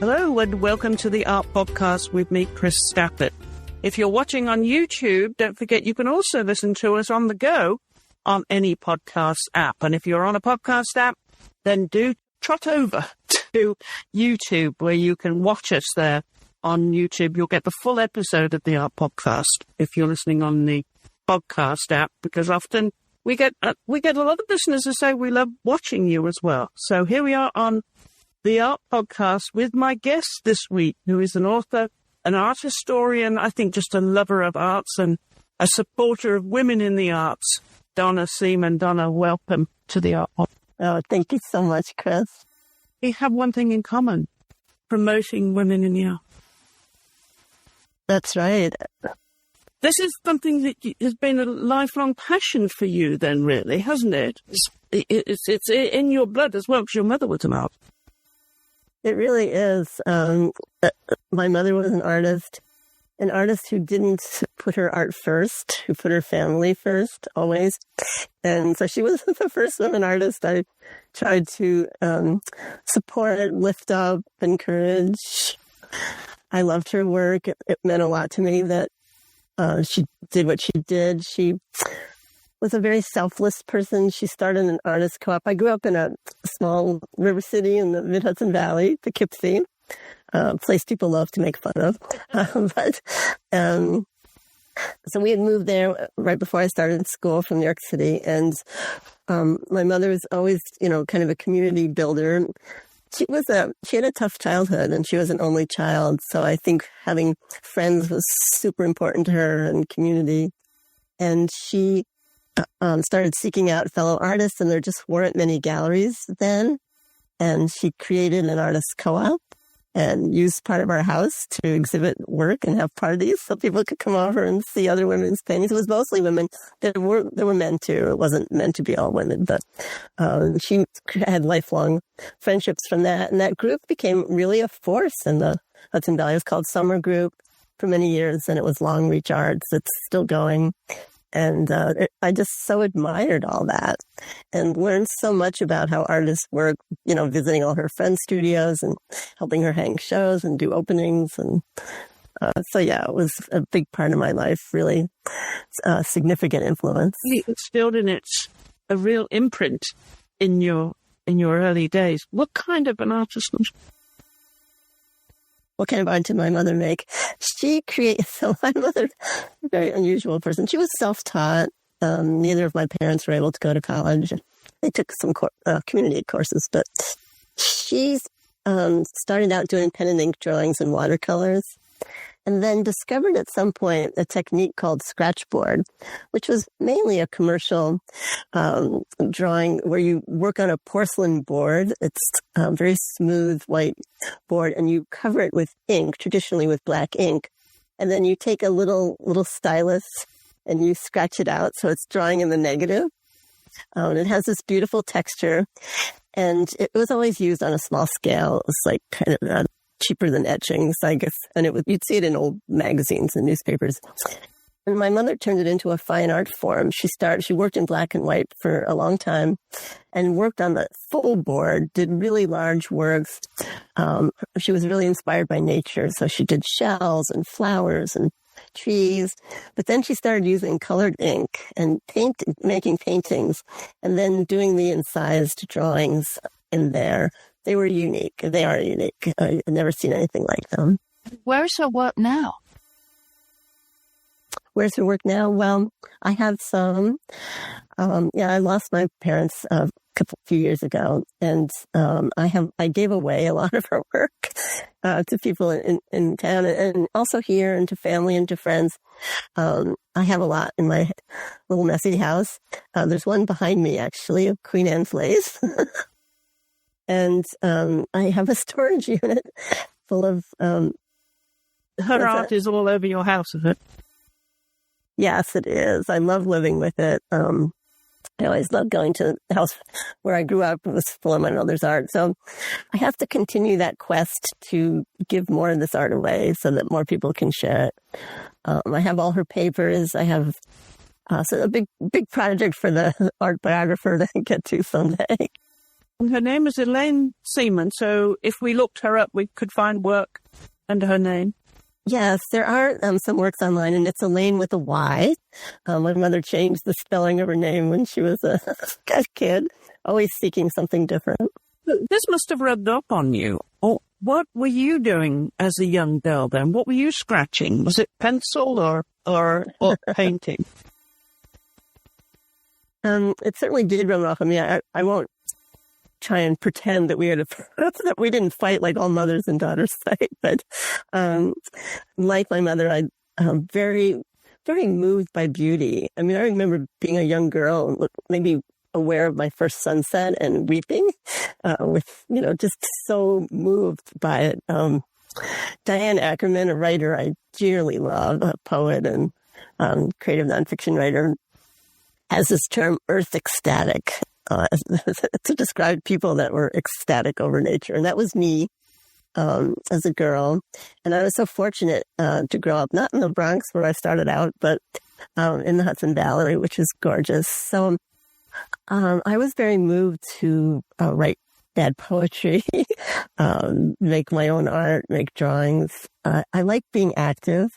Hello and welcome to the AART Podcast with me, Chris Stafford. If you're watching on YouTube, don't forget you can also listen to us on the go on any podcast app. And if you're on a podcast app, then do trot over to YouTube where you can watch us there on YouTube. You'll get the full episode of the AART Podcast if you're listening on the podcast app, because often we get a lot of listeners who say we love watching you as well. So here we are on the AART Podcast with my guest this week, who is an author, an art historian, I think just a lover of arts and a supporter of women in the arts, Donna Seaman. Donna, welcome to the AART Podcast. Oh, thank you so much, Chris. We have one thing in common, promoting women in the arts. That's right. This is something that has been a lifelong passion for you then, really, hasn't it? It's in your blood as well, because your mother was an artist. It really is. My mother was an artist who didn't put her art first, who put her family first, always. And so she was the first woman artist I tried to support, lift up, encourage. I loved her work. It meant a lot to me that she did what she did. She was a very selfless person. She started an artist co-op. I grew up in a small river city in the Mid-Hudson Valley, Poughkeepsie, a place people love to make fun of. So we had moved there right before I started school from New York City. And my mother was always, kind of a community builder. She had a tough childhood, and she was an only child. So I think having friends was super important to her, and community. And she started seeking out fellow artists, and there just weren't many galleries then. And she created an artist co-op and used part of our house to exhibit work and have parties so people could come over and see other women's paintings. It was mostly women. There were men too. It wasn't meant to be all women, but she had lifelong friendships from that. And that group became really a force in the Hudson Valley. It was called Summer Group for many years, and it was Long Reach Arts. It's still going. And I just so admired all that and learned so much about how artists work, visiting all her friends' studios and helping her hang shows and do openings. And it was a big part of my life, really significant influence. It instilled in it a real imprint in your early days. What kind of an artist was she? What kind of art did my mother make? So my mother, a very unusual person. She was self-taught. Neither of my parents were able to go to college. They took some community courses, but she started out doing pen and ink drawings and watercolors, and then discovered at some point a technique called scratchboard, which was mainly a commercial drawing where you work on a porcelain board. It's a very smooth white board, and you cover it with ink, traditionally with black ink. And then you take a little stylus and you scratch it out. So it's drawing in the negative. It has this beautiful texture, and it was always used on a small scale. It was like kind of cheaper than etchings, I guess. And you'd see it in old magazines and newspapers. And my mother turned it into a fine art form. She worked in black and white for a long time and worked on the full board, did really large works. She was really inspired by nature. So she did shells and flowers and trees. But then she started using colored ink and making paintings, and then doing the incised drawings in there. They were unique. They are unique. I've never seen anything like them. Where's her work now? Where's her work now? Well, I have some. I lost my parents a few years ago, and I gave away a lot of her work to people in town, and also here, and to family and to friends. I have a lot in my little messy house. There's one behind me, actually, of Queen Anne's lace. And I have a storage unit full of... Her art is all over your house, is it? Yes, it is. I love living with it. I always loved going to the house where I grew up. It was full of my mother's art. So I have to continue that quest to give more of this art away so that more people can share it. I have all her papers. I have so a big project for the art biographer to get to someday. And her name is Donna Seaman, so if we looked her up, we could find work under her name. Yes, there are some works online, and it's Elaine with a Y. My mother changed the spelling of her name when she was a kid, always seeking something different. This must have rubbed up on you. Oh, what were you doing as a young girl then? What were you scratching? Was it pencil or painting? It certainly did rub off on me. I won't try and pretend that that we didn't fight like all mothers and daughters fight, but like my mother, I'm very, very moved by beauty. I mean, I remember being a young girl, maybe aware of my first sunset and weeping, just so moved by it. Diane Ackerman, a writer I dearly love, a poet and creative nonfiction writer, has this term earth ecstatic to describe people that were ecstatic over nature. And that was me as a girl. And I was so fortunate to grow up, not in the Bronx where I started out, but in the Hudson Valley, which is gorgeous. So I was very moved to write bad poetry, make my own art, make drawings. I like being active,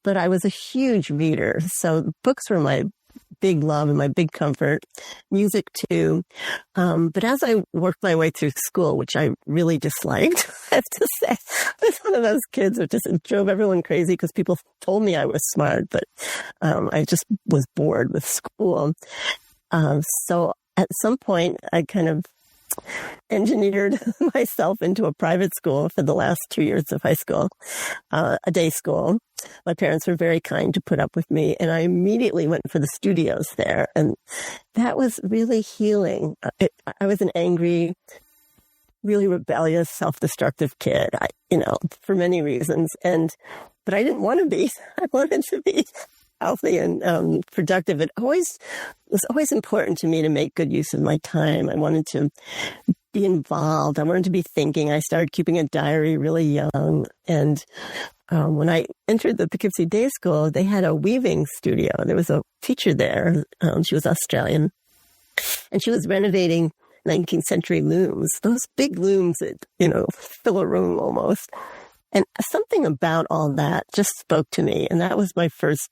but I was a huge reader. So books were my big love and my big comfort, music too. But as I worked my way through school, which I really disliked, I have to say, I was one of those kids that just drove everyone crazy because people told me I was smart, but I just was bored with school. So at some point, I kind of engineered myself into a private school for the last 2 years of high school, a day school. My parents were very kind to put up with me, and I immediately went for the studios there. And that was really healing. I was an angry, really rebellious, self-destructive kid, for many reasons. But I didn't want to be. I wanted to be healthy and productive. It was always important to me to make good use of my time. I wanted to be involved. I wanted to be thinking. I started keeping a diary really young. And when I entered the Poughkeepsie Day School, they had a weaving studio. There was a teacher there. She was Australian. And she was renovating 19th century looms, those big looms that, fill a room almost. And something about all that just spoke to me. And that was my first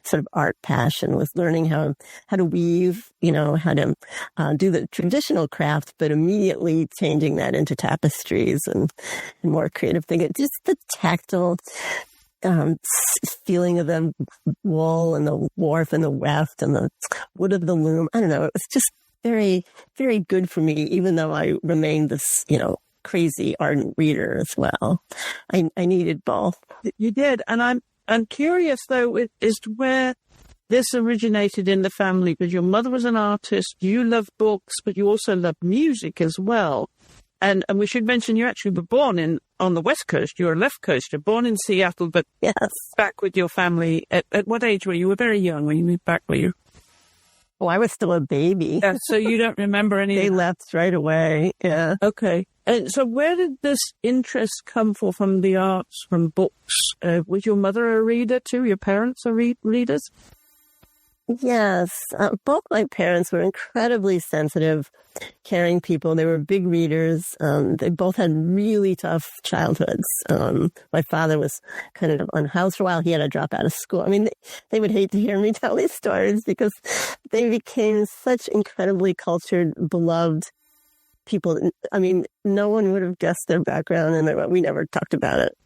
sort of art passion, was learning how to weave, how to do the traditional craft, but immediately changing that into tapestries and more creative things. Just the tactile feeling of the wool and the warp and the weft and the wood of the loom. I don't know. It was just very, very good for me, even though I remained this, crazy ardent reader as well. I needed both. You did. And I'm curious, though, as to where this originated in the family, because your mother was an artist, you love books, but you also love music as well. And we should mention you actually were born on the West Coast. You're a left coaster, born in Seattle, but yes, back with your family. At what age were you? You were very young when you moved back, were you? Oh, I was still a baby. Yeah, so you don't remember any. They left right away. Yeah. Okay. And so where did this interest come from the arts, from books? Was your mother a reader too? Your parents are readers? Yes. Both my parents were incredibly sensitive, caring people. They were big readers. They both had really tough childhoods. My father was kind of unhoused for a while. He had to drop out of school. I mean, they would hate to hear me tell these stories because they became such incredibly cultured, beloved people. I mean, no one would have guessed their background, and we never talked about it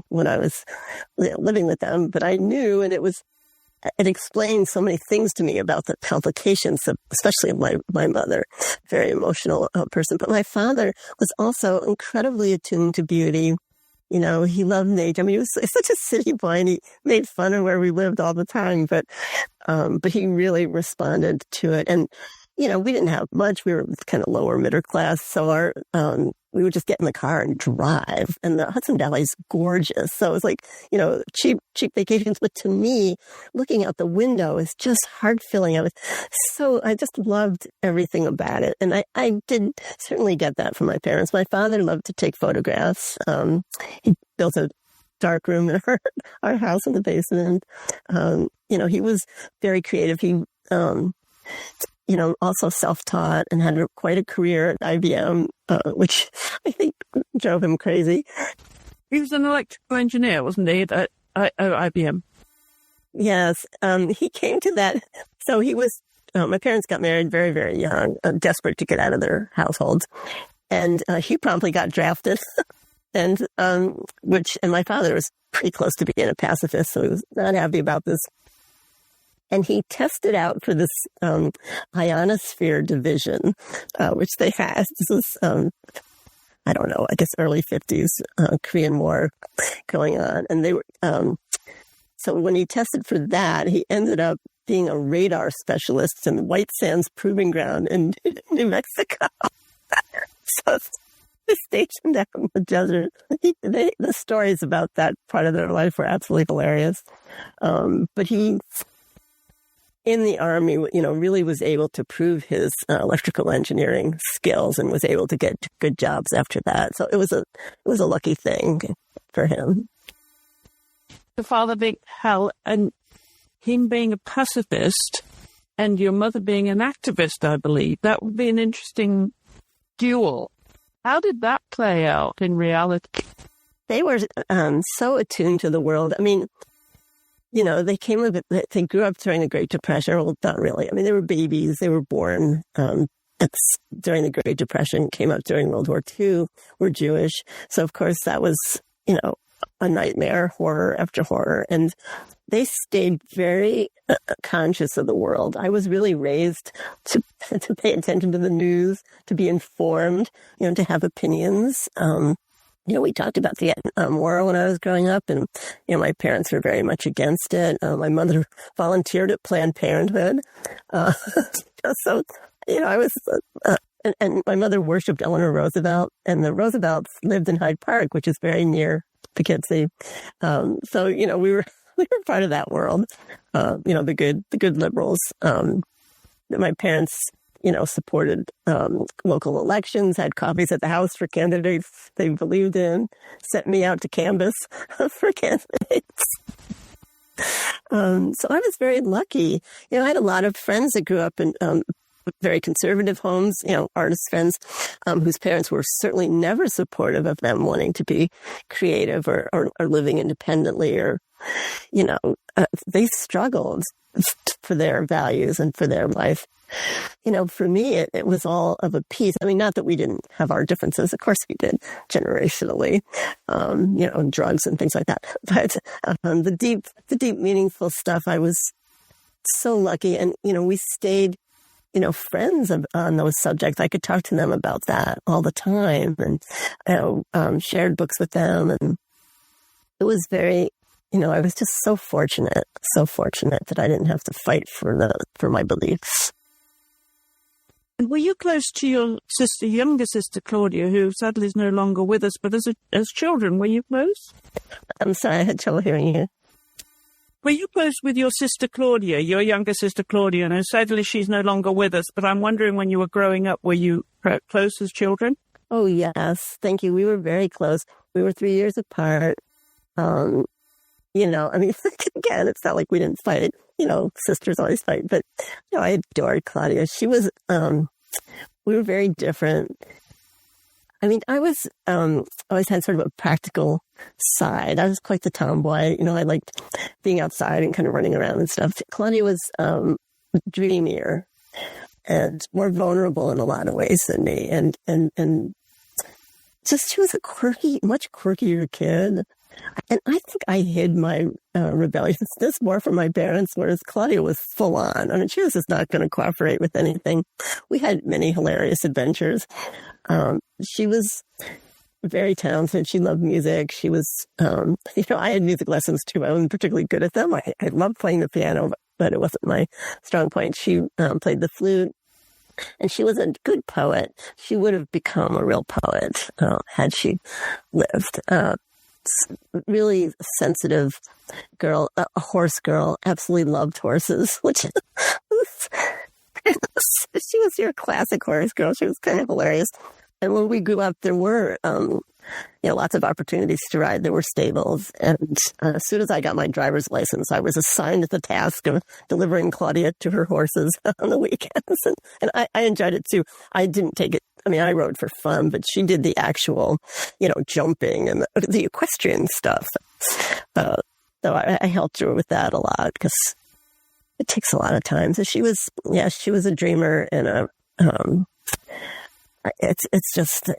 when I was living with them. But I knew, and it explained so many things to me about the complications, especially of my mother, very emotional person. But my father was also incredibly attuned to beauty. He loved nature. I mean, he was such a city boy, and he made fun of where we lived all the time. But he really responded to it. And we didn't have much. We were kind of lower middle class, so we would just get in the car and drive. And the Hudson Valley is gorgeous, so it was like cheap vacations. But to me, looking out the window is just heart filling. I just loved everything about it, and I did certainly get that from my parents. My father loved to take photographs. He built a dark room in our house in the basement. He was very creative. He also self-taught and had quite a career at IBM, which I think drove him crazy. He was an electrical engineer, wasn't he, at IBM? Yes. He came to that. So he was, my parents got married very, very young, desperate to get out of their households. And he promptly got drafted. And my father was pretty close to being a pacifist, so he was not happy about this. And he tested out for this ionosphere division, which they had. This was, I don't know, I guess early 50s, Korean War going on. And they were, so when he tested for that, he ended up being a radar specialist in the White Sands Proving Ground in New Mexico. So they stationed out in the desert. The stories about that part of their life were absolutely hilarious. But he, in the Army, really was able to prove his electrical engineering skills and was able to get good jobs after that. So it was a lucky thing for him. The father being Hal and him being a pacifist and your mother being an activist, I believe, that would be an interesting duel. How did that play out in reality? They were so attuned to the world. I mean, they grew up during the Great Depression. Well, not really. I mean, they were babies. They were born during the Great Depression, came up during World War II, were Jewish. So, of course, that was, a nightmare, horror after horror. And they stayed very conscious of the world. I was really raised to pay attention to the news, to be informed, to have opinions. We talked about the Vietnam War when I was growing up, and, my parents were very much against it. My mother volunteered at Planned Parenthood. So, I was, and my mother worshipped Eleanor Roosevelt, and the Roosevelts lived in Hyde Park, which is very near Poughkeepsie. So, we were part of that world, the good liberals. My parents, supported local elections, had coffees at the house for candidates they believed in, sent me out to canvass for candidates. So I was very lucky. I had a lot of friends that grew up in very conservative homes, artist friends whose parents were certainly never supportive of them wanting to be creative or living independently or, they struggled for their values and for their life. For me, it was all of a piece. I mean, not that we didn't have our differences. Of course we did generationally, drugs and things like that. But the deep, meaningful stuff, I was so lucky. And, we stayed, friends on those subjects. I could talk to them about that all the time and, shared books with them. And it was very, I was just so fortunate that I didn't have to fight for my beliefs. And were you close to your younger sister, Claudia, who sadly is no longer with us, but as children, were you close? I'm sorry, I had trouble hearing you. Were you close with your sister, Claudia, your younger sister, Claudia? And sadly, she's no longer with us, but I'm wondering when you were growing up, were you close as children? Oh, yes. Thank you. We were very close. We were 3 years apart. Again, it's not like we didn't fight. Sisters always fight, but, I adored Claudia. She was, we were very different. I mean, I was, always had sort of a practical side. I was quite the tomboy. I liked being outside and kind of running around and stuff. Claudia was, dreamier and more vulnerable in a lot of ways than me. And just, she was a much quirkier kid. And I think I hid my rebelliousness more from my parents, whereas Claudia was full on. I mean, she was just not going to cooperate with anything. We had many hilarious adventures. She was very talented. She loved music. She was, I had music lessons too. I wasn't particularly good at them. I loved playing the piano, but it wasn't my strong point. She played the flute. And she was a good poet. She would have become a real poet had she lived. Really sensitive girl, a horse girl, absolutely loved horses, which she was your classic horse girl. She was kind of hilarious. And when we grew up, there were lots of opportunities to ride. There were stables. And as soon as I got my driver's license, I was assigned the task of delivering Claudia to her horses on the weekends. And I enjoyed it too. I didn't take it. I mean, I rode for fun, but she did the actual, jumping and the equestrian stuff. So I helped her with that a lot because it takes a lot of time. So she was a dreamer and it's just,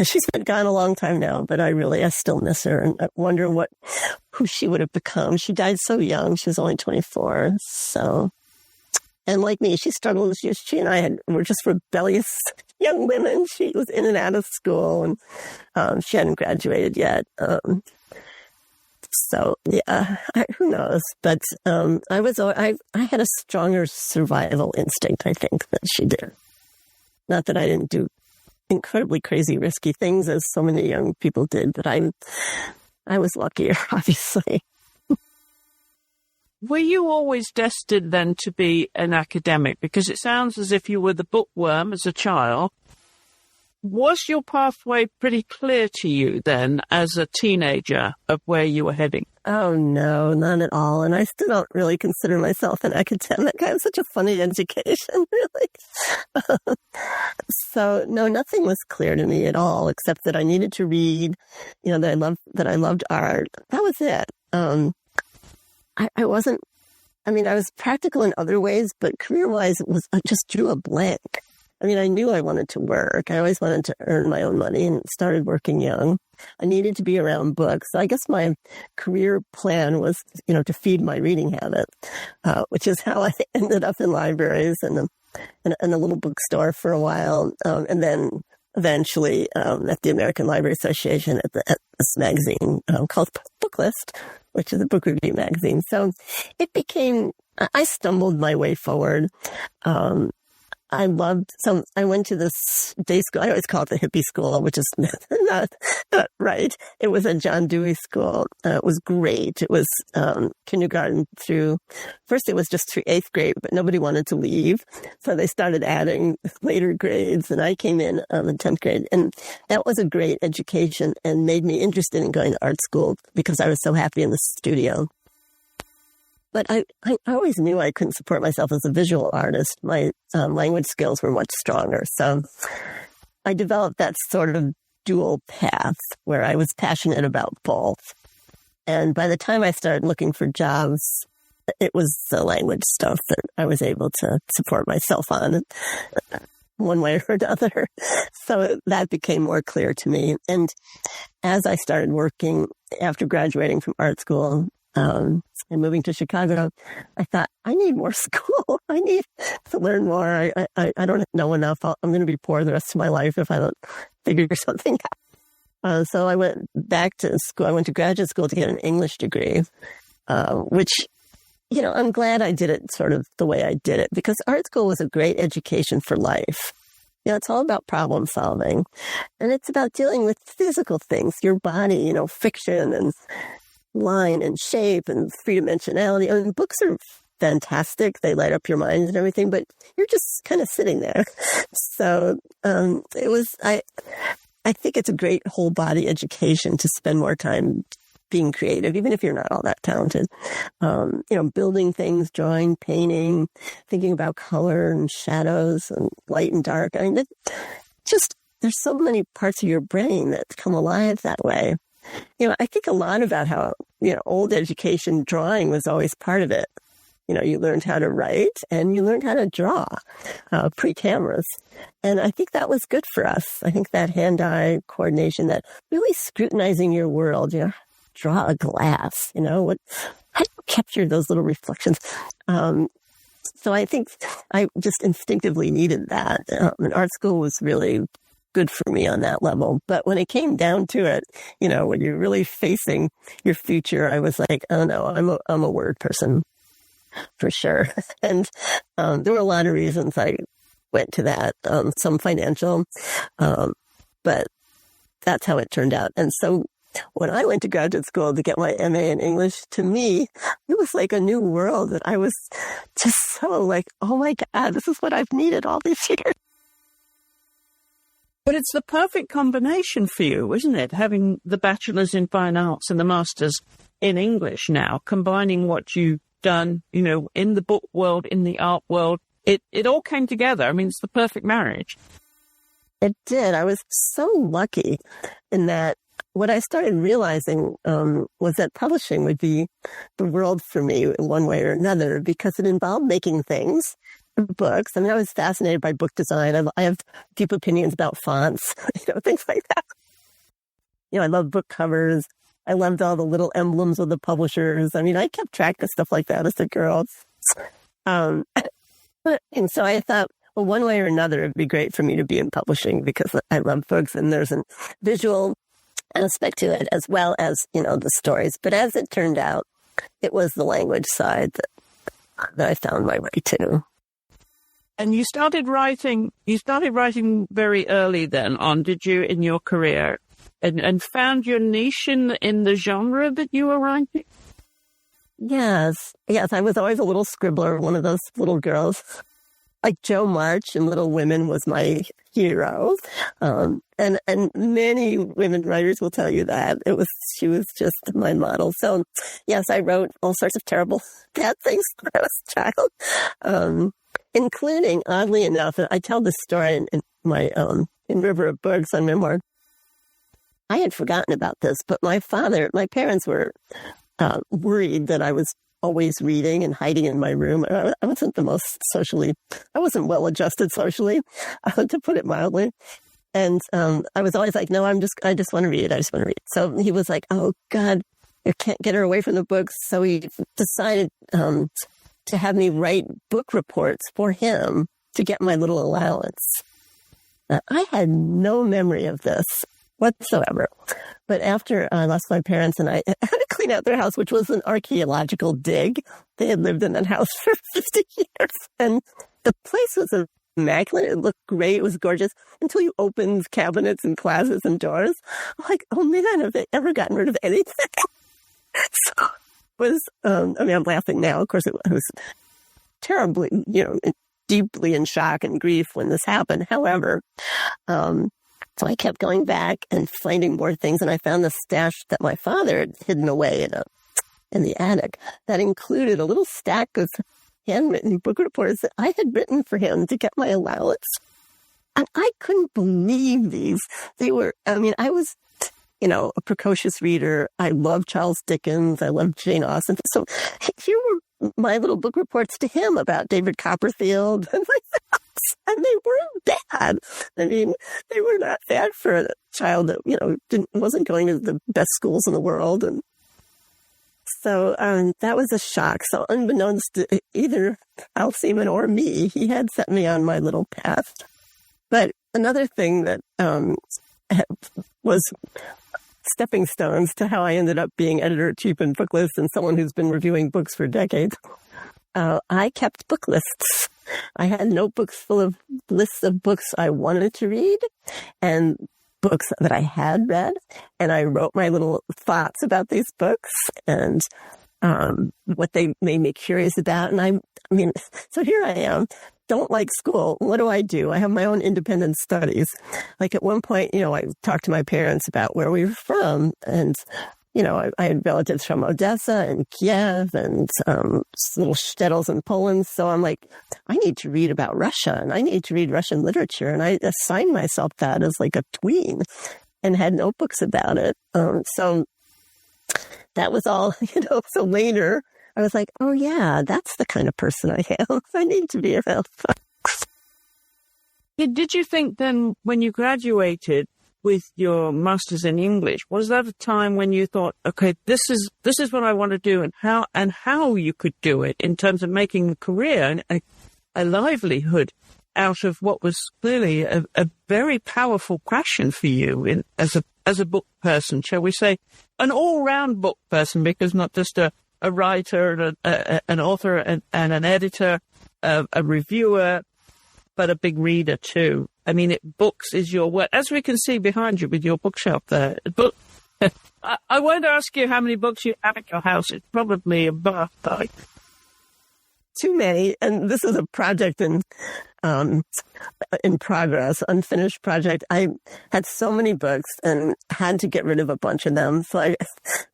she's been gone a long time now, but I still miss her and I wonder who she would have become. She died so young. She was only 24. So, and like me, she struggled. She and I were just rebellious young women. She was in and out of school and she hadn't graduated yet. So yeah, who knows? But I had a stronger survival instinct, I think, than she did. Not that I didn't do incredibly crazy, risky things as so many young people did, but I was luckier, obviously. Were you always destined then to be an academic? Because it sounds as if you were the bookworm as a child. Was your pathway pretty clear to you then as a teenager of where you were heading? Oh, no, not at all. And I still don't really consider myself an academic. I have such a funny education, really. So, no, nothing was clear to me at all, except that I needed to read, that I loved art. That was it. I was practical in other ways, but career-wise, I just drew a blank. I mean, I knew I wanted to work. I always wanted to earn my own money and started working young. I needed to be around books. So I guess my career plan was, to feed my reading habit, which is how I ended up in libraries and a little bookstore for a while. And then eventually at the American Library Association at this magazine called Booklist, which is a book review magazine. So I stumbled my way forward. I went to this day school. I always call it the hippie school, which is not right. It was a John Dewey school. It was great. It was kindergarten first it was just through 8th grade, but nobody wanted to leave. So they started adding later grades, and I came in in 10th grade. And that was a great education and made me interested in going to art school because I was so happy in the studio. But I always knew I couldn't support myself as a visual artist. My language skills were much stronger. So I developed that sort of dual path where I was passionate about both. And by the time I started looking for jobs, it was the language stuff that I was able to support myself on one way or another. So that became more clear to me. And as I started working after graduating from art school, and moving to Chicago, I thought, I need more school. I need to learn more. I don't know enough. I'm going to be poor the rest of my life if I don't figure something out. So I went back to school. I went to graduate school to get an English degree, which, I'm glad I did it sort of the way I did it, because art school was a great education for life. It's all about problem solving, and it's about dealing with physical things, your body, fiction and line and shape and three-dimensionality. I mean, books are fantastic. They light up your mind and everything, but you're just kind of sitting there. So I think it's a great whole body education to spend more time being creative, even if you're not all that talented. Building things, drawing, painting, thinking about color and shadows and light and dark. I mean, there's so many parts of your brain that come alive that way. I think a lot about how, old education drawing was always part of it. You learned how to write and you learned how to draw pre-cameras. And I think that was good for us. I think that hand-eye coordination, that really scrutinizing your world, draw a glass, how do you capture those little reflections? So I think I just instinctively needed that. And art school was really good for me on that level. But when it came down to it, when you're really facing your future, I was like, oh no, I'm a word person for sure. And there were a lot of reasons I went to that, some financial, but that's how it turned out. And so when I went to graduate school to get my MA in English, to me, it was like a new world that I was just so like, oh my God, this is what I've needed all these years. But it's the perfect combination for you, isn't it? Having the bachelor's in fine arts and the master's in English now, combining what you've done, in the book world, in the art world. It all came together. I mean, it's the perfect marriage. It did. I was so lucky in that what I started realizing was that publishing would be the world for me in one way or another, because it involved making things, books. I mean, I was fascinated by book design. I have deep opinions about fonts, things like that. I love book covers. I loved all the little emblems of the publishers. I mean, I kept track of stuff like that as a girl. And so I thought, well, one way or another, it'd be great for me to be in publishing because I love books and there's a visual aspect to it as well as, the stories. But as it turned out, it was the language side that I found my way to. And you started writing very early then on, did you, in your career? And found your niche in the genre that you were writing? Yes. I was always a little scribbler, one of those little girls. Like Jo March in Little Women was my hero. And many women writers will tell you that. She was just my model. So yes, I wrote all sorts of terrible, bad things when I was a child. Including, oddly enough, and I tell this story in my, in River of Books on memoir. I had forgotten about this, but my parents were worried that I was always reading and hiding in my room. I wasn't I wasn't well adjusted socially, to put it mildly. And I was always like, no, I just want to read. I just want to read. So he was like, oh God, you can't get her away from the books. So he decided to have me write book reports for him to get my little allowance. I had no memory of this whatsoever. But after I lost my parents and I had to clean out their house, which was an archaeological dig. They had lived in that house for 50 years. And the place was immaculate. It looked great. It was gorgeous until you opened cabinets and closets and doors. I'm like, oh man, have they ever gotten rid of anything? So it was, I'm laughing now. Of course, it was terribly, deeply in shock and grief when this happened. However, so I kept going back and finding more things, and I found the stash that my father had hidden away in the attic that included a little stack of handwritten book reports that I had written for him to get my allowance. And I couldn't believe these. They were, I was, a precocious reader. I loved Charles Dickens. I loved Jane Austen. So here were my little book reports to him about David Copperfield and like that. And they weren't bad. I mean, they were not bad for a child that, wasn't going to the best schools in the world. And so that was a shock. So unbeknownst to either Al Seaman or me, he had set me on my little path. But another thing that was stepping stones to how I ended up being editor-in-chief in Booklist and someone who's been reviewing books for decades, I kept book lists. I had notebooks full of lists of books I wanted to read and books that I had read. And I wrote my little thoughts about these books and what they made me curious about. And so here I am, don't like school. What do? I have my own independent studies. Like at one point, I talked to my parents about where we were from and I had relatives from Odessa and Kiev and little shtetls in Poland. So I'm like, I need to read about Russia and I need to read Russian literature. And I assigned myself that as like a tween and had notebooks about it. So that was all, so later I was like, oh yeah, that's the kind of person I am. I need to be around folks. Did you think then when you graduated with your master's in English, was that a time when you thought, okay, this is what I want to do and how you could do it in terms of making a career and a livelihood out of what was clearly a very powerful passion for you as a book person, shall we say, an all-round book person, because not just a writer, an author and an editor, a reviewer, but a big reader too. I mean, books is your work, as we can see behind you with your bookshelf there. But I won't ask you how many books you have at your house. It's probably a birthday. too many. And this is a project in progress, unfinished project. I had so many books and had to get rid of a bunch of them. So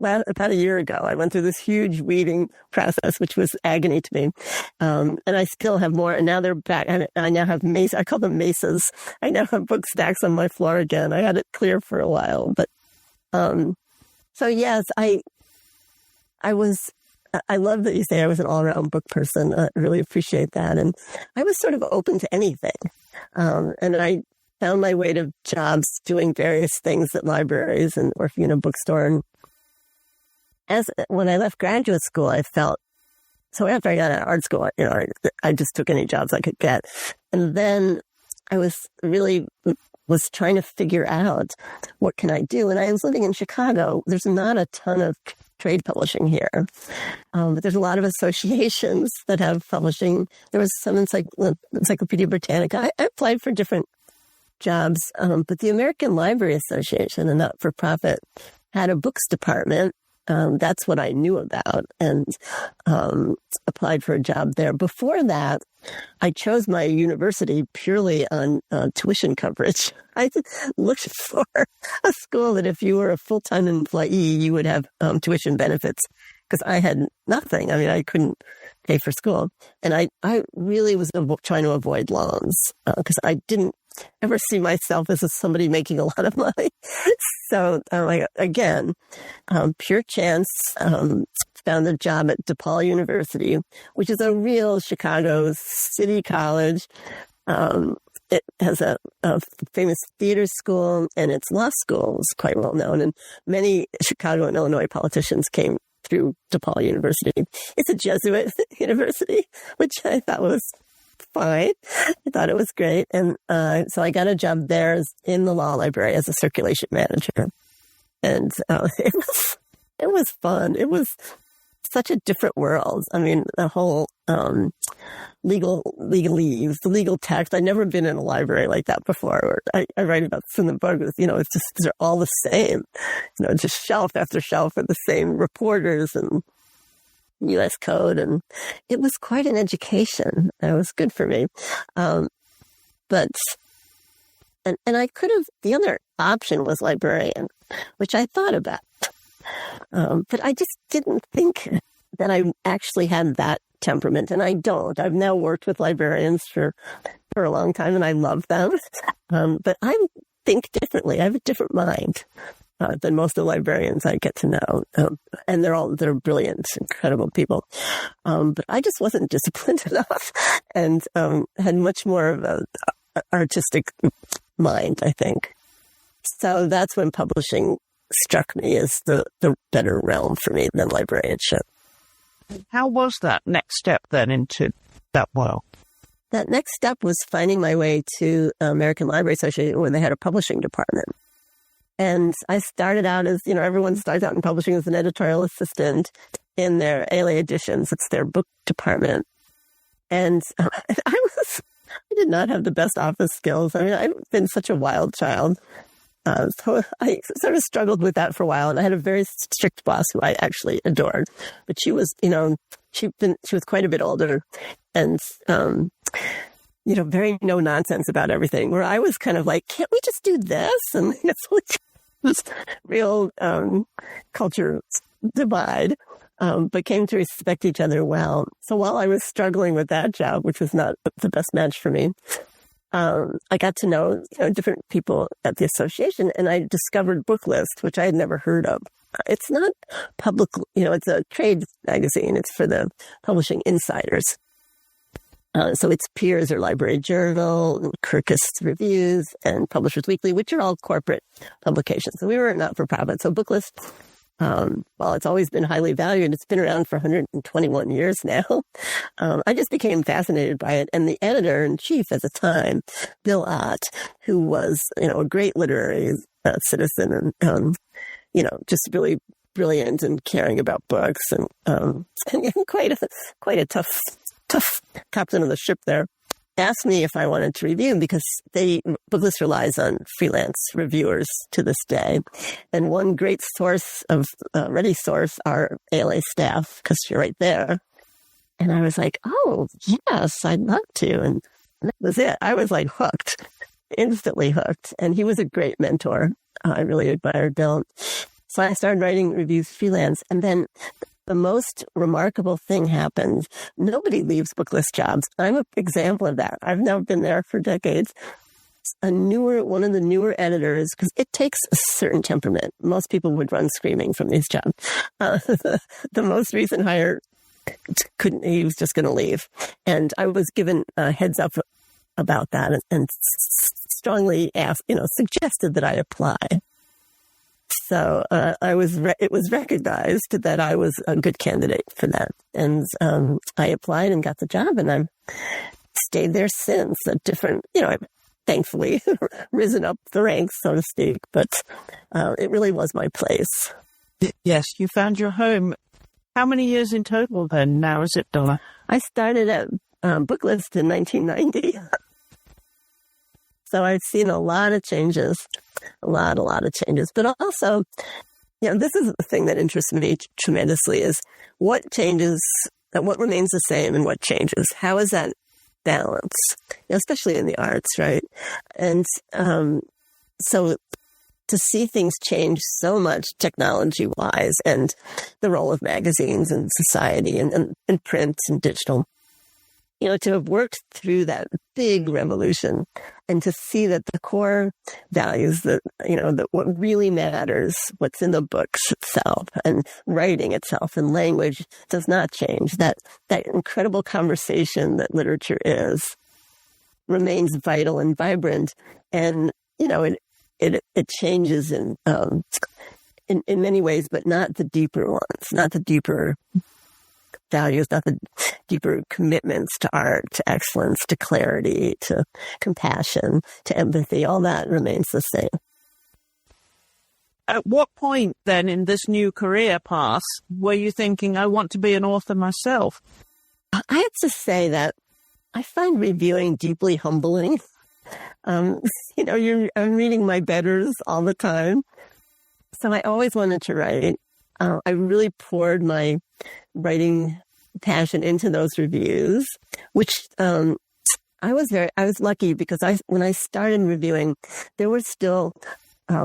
about a year ago, I went through this huge weeding process, which was agony to me. And I still have more. And now they're back. I now have I call them mesas. I now have book stacks on my floor again. I had it clear for a while. But so yes, I love that you say I was an all-around book person. I really appreciate that. And I was sort of open to anything. And I found my way to jobs doing various things at libraries and working in a bookstore. And when I left graduate school, I felt, so after I got out of art school, I just took any jobs I could get. And then I was trying to figure out what can I do. And I was living in Chicago. There's not a ton of trade publishing here. But there's a lot of associations that have publishing. There was some Encyclopedia Britannica. I applied for different jobs, but the American Library Association, a not-for-profit, had a books department. That's what I knew about, and applied for a job there. Before that, I chose my university purely on tuition coverage. I looked for a school that if you were a full-time employee, you would have tuition benefits, because I had nothing. I mean, I couldn't pay for school. And I really was trying to avoid loans, because I didn't ever see myself as somebody making a lot of money. So again, pure chance, found a job at DePaul University, which is a real Chicago city college. It has a famous theater school, and its law school is quite well known. And many Chicago and Illinois politicians came through DePaul University. It's a Jesuit university, which I thought was fine. I thought it was great. And so I got a job there in the law library as a circulation manager. And it was fun. It was such a different world. I mean, the whole legalese, the legal text. I'd never been in a library like that before. I write about this in the book. It's just, they're all the same. Just shelf after shelf of the same reporters and U.S. code. And it was quite an education. It was good for me. But I could have, the other option was librarian, which I thought about. But I just didn't think that I actually had that temperament, and I don't. I've now worked with librarians for a long time, and I love them. But I think differently. I have a different mind than most of the librarians I get to know. And they're brilliant, incredible people. But I just wasn't disciplined enough, and had much more of an artistic mind, I think. So that's when publishing struck me as the better realm for me than librarianship. How was that next step then into that world? That next step was finding my way to American Library Association, where they had a publishing department. And I started out as, everyone starts out in publishing as an editorial assistant in their ALA editions. It's their book department. And I did not have the best office skills. I mean, I've been such a wild child. So I sort of struggled with that for a while, and I had a very strict boss who I actually adored. But she was, she was quite a bit older, and very no nonsense about everything. Where I was kind of like, can't we just do this? And it's like this real culture divide, but came to respect each other well. So while I was struggling with that job, which was not the best match for me, I got to know different people at the association, and I discovered Booklist, which I had never heard of. It's not public, it's a trade magazine. It's for the publishing insiders. So its peers are Library Journal, Kirkus Reviews, and Publishers Weekly, which are all corporate publications. So we were not for profit. So Booklist, while it's always been highly valued, it's been around for 121 years now. I just became fascinated by it. And the editor-in-chief at the time, Bill Ott, who was, a great literary citizen and, just really brilliant and caring about books and quite a tough captain of the ship there, asked me if I wanted to review, because Booklist relies on freelance reviewers to this day. And one great source of ready source are ALA staff, because you're right there. And I was like, oh, yes, I'd love to. And that was it. I was like hooked, instantly hooked. And he was a great mentor. I really admired Bill. So I started writing reviews freelance. And then the most remarkable thing happened. Nobody leaves Booklist jobs. I'm an example of that. I've now been there for decades. One of the newer editors, because it takes a certain temperament. Most people would run screaming from these jobs. The most recent hire he was just going to leave. And I was given a heads up about that and strongly suggested that I apply. So it was recognized that I was a good candidate for that. And I applied and got the job, and I've stayed there since. I've thankfully risen up the ranks, so to speak, but it really was my place. Yes, you found your home. How many years in total then now is it, Donna? I started at Booklist in 1990. So I've seen a lot of changes, a lot of changes. But also, this is the thing that interests me tremendously is what changes, what remains the same and what changes. How is that balance, especially in the arts, right? And so to see things change so much technology-wise and the role of magazines and society and print and digital, to have worked through that big revolution and to see that the core values that what really matters, what's in the books itself and writing itself and language does not change. That incredible conversation that literature remains vital and vibrant. And, it changes in many ways, but not the deeper ones, not the deeper values, not the deeper commitments to art, to excellence, to clarity, to compassion, to empathy. All that remains the same. At what point then in this new career path were you thinking, I want to be an author myself? I have to say that I find reviewing deeply humbling. I'm reading my betters all the time. So I always wanted to write. I really poured my writing passion into those reviews, which I was lucky because when I started reviewing, there was still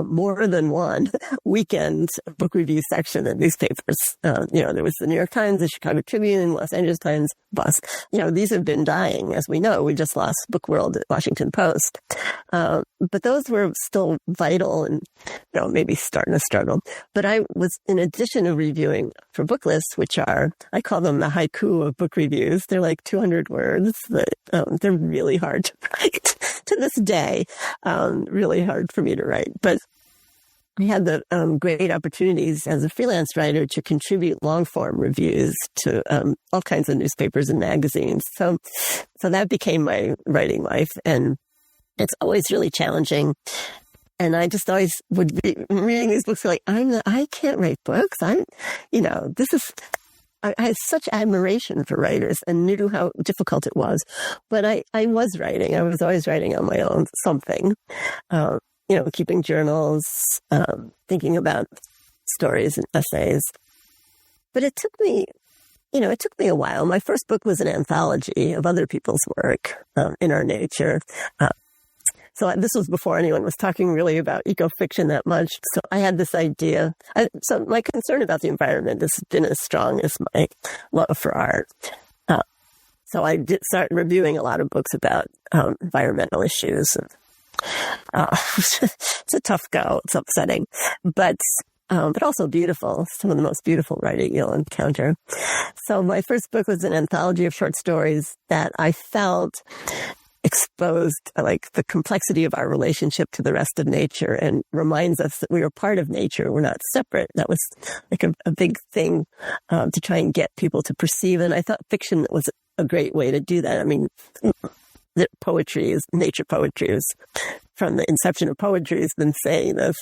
more than one weekend book review section in newspapers. There was the New York Times, the Chicago Tribune, Los Angeles Times, Bus. These have been dying, as we know. We just lost Book World at Washington Post. But those were still vital and, maybe starting to struggle. But I was, in addition to reviewing for Booklist, which I call them the haiku of book reviews. They're like 200 words. They're really hard to write to this day. Really hard for me to write. But I had the great opportunities as a freelance writer to contribute long-form reviews to all kinds of newspapers and magazines. So that became my writing life, and it's always really challenging. And I just always would be reading these books like, I can't write books. I had such admiration for writers and knew how difficult it was. But I was writing. I was always writing on my own something. Keeping journals, thinking about stories and essays. But it took me a while. My first book was an anthology of other people's work in our nature. So this was before anyone was talking really about eco-fiction that much. So I had this idea. So my concern about the environment has been as strong as my love for art. So I did start reviewing a lot of books about environmental issues. It's a tough go. It's upsetting, but also beautiful. Some of the most beautiful writing you'll encounter. So my first book was an anthology of short stories that I felt exposed like the complexity of our relationship to the rest of nature and reminds us that we are part of nature. We're not separate. That was like a big thing to try and get people to perceive. And I thought fiction was a great way to do that. I mean, nature poetry is from the inception of poetry has been saying this,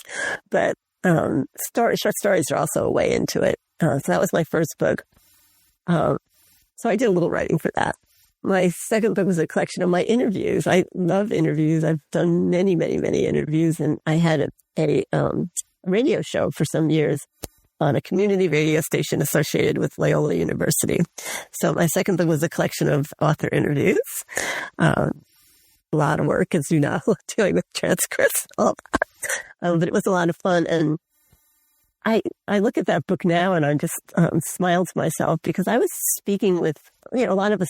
but short stories are also a way into it. So that was my first book. So I did a little writing for that. My second book was a collection of my interviews. I love interviews. I've done many, many, many interviews, and I had a radio show for some years on a community radio station associated with Loyola University. So my second book was a collection of author interviews. A lot of work, as you know, dealing with transcripts. But it was a lot of fun. And I look at that book now and I just smile to myself because I was speaking with, a lot of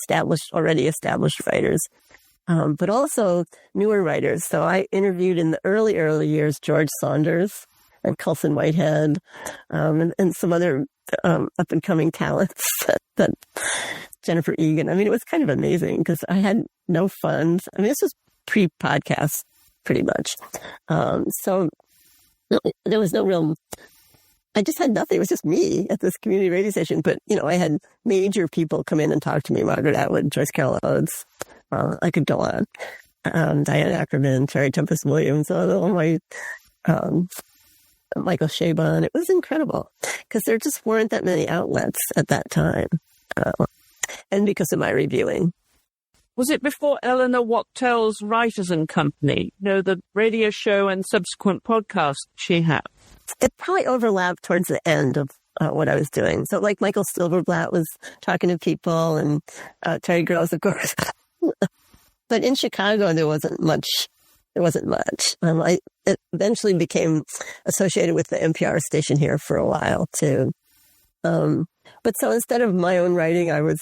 already established writers, but also newer writers. So I interviewed in the early years George Saunders and Colson Whitehead, and some other up-and-coming talents that Jennifer Egan. I mean, it was kind of amazing because I had no funds. I mean, this was pre-podcast, pretty much. So there was no real... I just had nothing. It was just me at this community radio station. But, I had major people come in and talk to me. Margaret Atwood, Joyce Carol Oates. I could go on. Diane Ackerman, Terry Tempest Williams, all my... Michael Chabon. It was incredible because there just weren't that many outlets at that time. And because of my reviewing. Was it before Eleanor Wachtel's Writers and Company? The radio show and subsequent podcast she had? It probably overlapped towards the end of what I was doing. So like Michael Silverblatt was talking to people and Terry Gross, of course. But in Chicago, there wasn't much. It eventually became associated with the NPR station here for a while too. But so instead of my own writing, I was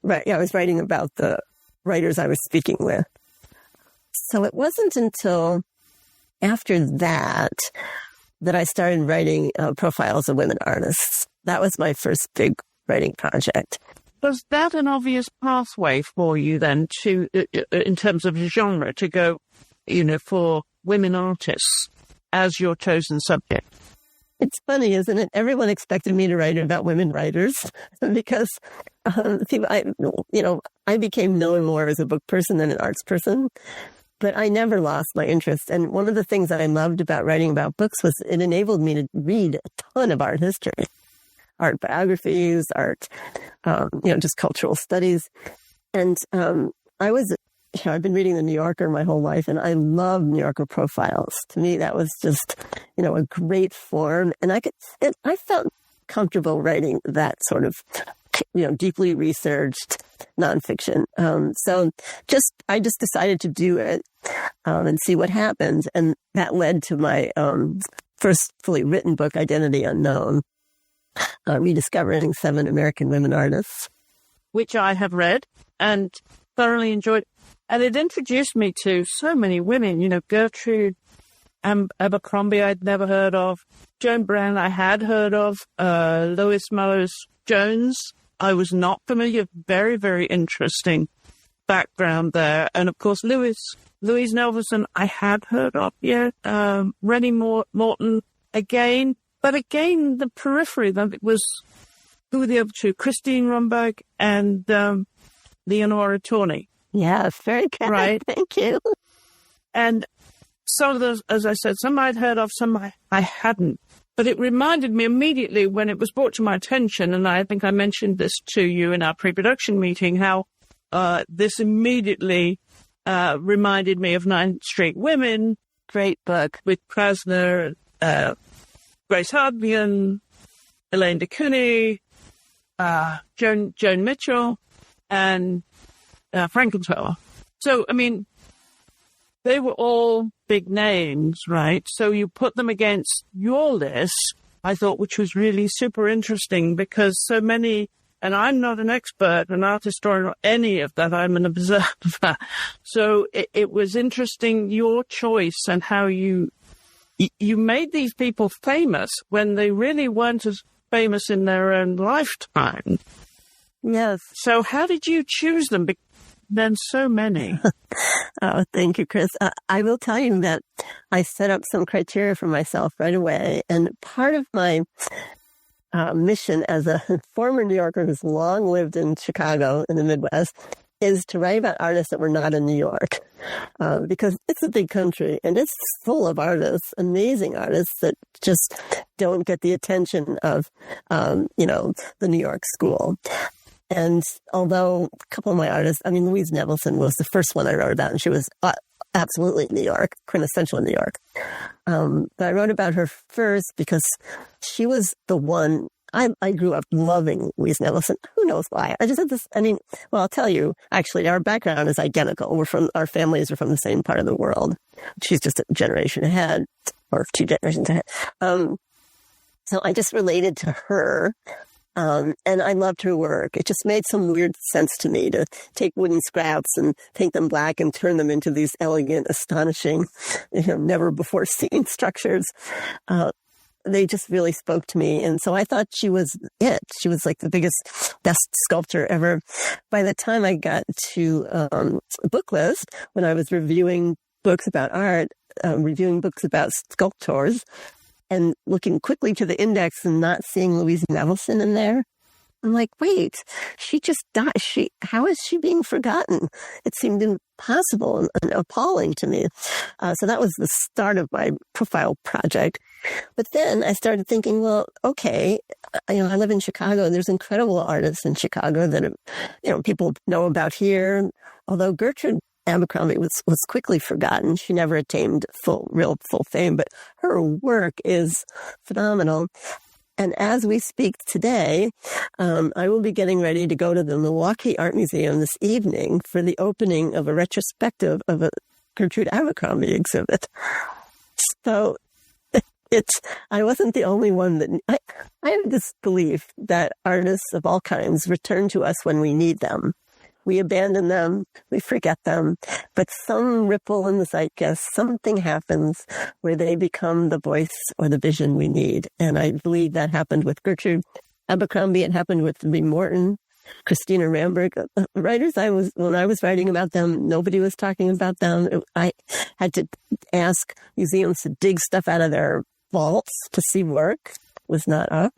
writing about the writers I was speaking with. So it wasn't until after that I started writing profiles of women artists. That was my first big writing project. Was that an obvious pathway for you then to, in terms of genre, to go, for women artists as your chosen subject? It's funny, isn't it? Everyone expected me to write about women writers because I became known more as a book person than an arts person, but I never lost my interest. And one of the things that I loved about writing about books was it enabled me to read a ton of art history, art biographies, art, just cultural studies. And I've been reading The New Yorker my whole life, and I love New Yorker profiles. To me, that was just, a great form. And I felt comfortable writing that sort of, deeply researched nonfiction. So I just decided to do it and see what happened. And that led to my first fully written book, Identity Unknown, rediscovering 7 American women artists. Which I have read and thoroughly enjoyed. And it introduced me to so many women, Gertrude Abercrombie I'd never heard of, Joan Brown I had heard of, Lois Mellors Jones I was not familiar. Very, very interesting background there. And of course, Louise Nevelson I had heard of, Rennie Morton again. But again, the periphery, that it was, who were the other two? Christine Rumberg and Leonora Tawney. Yes, very good. Right. Thank you. And some of those, as I said, some I'd heard of, some I hadn't. But it reminded me immediately when it was brought to my attention, and I think I mentioned this to you in our pre-production meeting, how this immediately reminded me of 9th Street Women. Great book with Krasner, Grace Hardbian, Elaine de Kooning, Joan Mitchell, and Frankenthaler. So, I mean, they were all big names, right? So you put them against your list, I thought, which was really super interesting because so many, and I'm not an expert, an art historian, or any of that. I'm an observer. So it was interesting, your choice and how you made these people famous when they really weren't as famous in their own lifetime. Yes. So how did you choose them? Then so many. Oh, thank you, Chris. I will tell you that I set up some criteria for myself right away. And part of my mission as a former New Yorker who's long lived in Chicago in the Midwest is to write about artists that were not in New York. Because it's a big country and it's full of artists, amazing artists that just don't get the attention of, the New York school. And although a couple of my artists, Louise Nevelson was the first one I wrote about, and she was absolutely New York, quintessential New York. But I wrote about her first because she was the one. I grew up loving Louise Nevelson. Who knows why? I just had this, I'll tell you, actually, our background is identical. Our families are from the same part of the world. She's just a generation ahead, or 2 generations ahead. So I just related to her. And I loved her work. It just made some weird sense to me to take wooden scraps and paint them black and turn them into these elegant, astonishing, never before seen structures. They just really spoke to me. And so I thought she was it. She was like the best sculptor ever. By the time I got to Booklist, when I was reviewing books about art, reviewing books about sculptors, and looking quickly to the index and not seeing Louise Nevelson in there, I'm like, wait, she just died. How is she being forgotten? It seemed impossible and appalling to me. So that was the start of my profile project. But then I started thinking, well, okay, I live in Chicago. There's incredible artists in Chicago that, people know about here. Although Gertrude Abercrombie was quickly forgotten. She never attained full fame, but her work is phenomenal. And as we speak today, I will be getting ready to go to the Milwaukee Art Museum this evening for the opening of a retrospective of a Gertrude Abercrombie exhibit. So I wasn't the only one that I have this belief that artists of all kinds return to us when we need them. We abandon them, we forget them, but some ripple in the zeitgeist, something happens where they become the voice or the vision we need. And I believe that happened with Gertrude Abercrombie. It happened with Lee Morton, Christina Ramberg. Writers when I was writing about them, nobody was talking about them. I had to ask museums to dig stuff out of their vaults to see work. It was not up.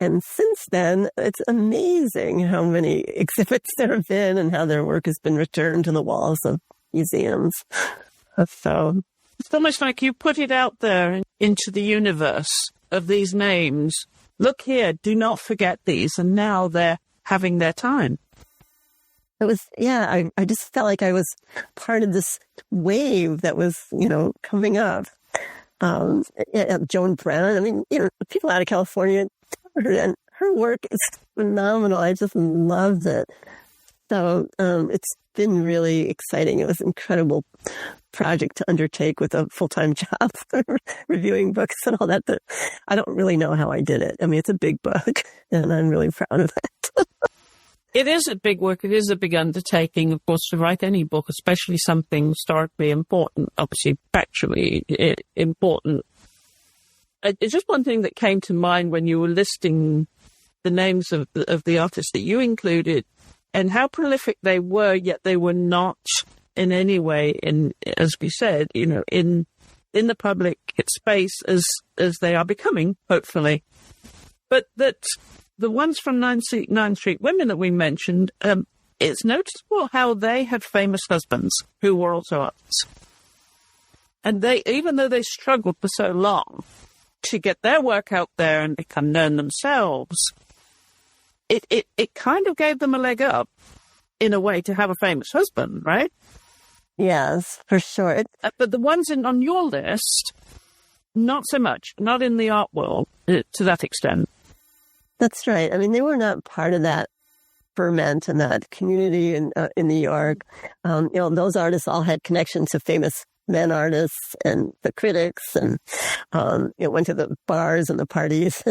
And since then, it's amazing how many exhibits there have been and how their work has been returned to the walls of museums. So it's almost like you put it out there into the universe of these names. Look here, do not forget these. And now they're having their time. It was, I just felt like I was part of this wave that was, coming up. Joan Brennan, people out of California, and her work is phenomenal. I just loved it. So it's been really exciting. It was an incredible project to undertake with a full-time job, reviewing books and all that. But I don't really know how I did it. It's a big book, and I'm really proud of it. It is a big work. It is a big undertaking, of course, to write any book, especially something historically important, obviously factually important. It's just one thing that came to mind when you were listing the names of the artists that you included and how prolific they were, yet they were not in any way, as we said, in the public space as they are becoming, hopefully. But that the ones from 9th Street Women that we mentioned, it's noticeable how they had famous husbands who were also artists. And they, even though they struggled for so long to get their work out there and become known themselves, it kind of gave them a leg up in a way to have a famous husband, right? Yes, for sure. But the ones on your list, not so much, not in the art world to that extent. That's right. They were not part of that ferment and that community in New York. Those artists all had connections to famous men artists and the critics, and went to the bars and the parties.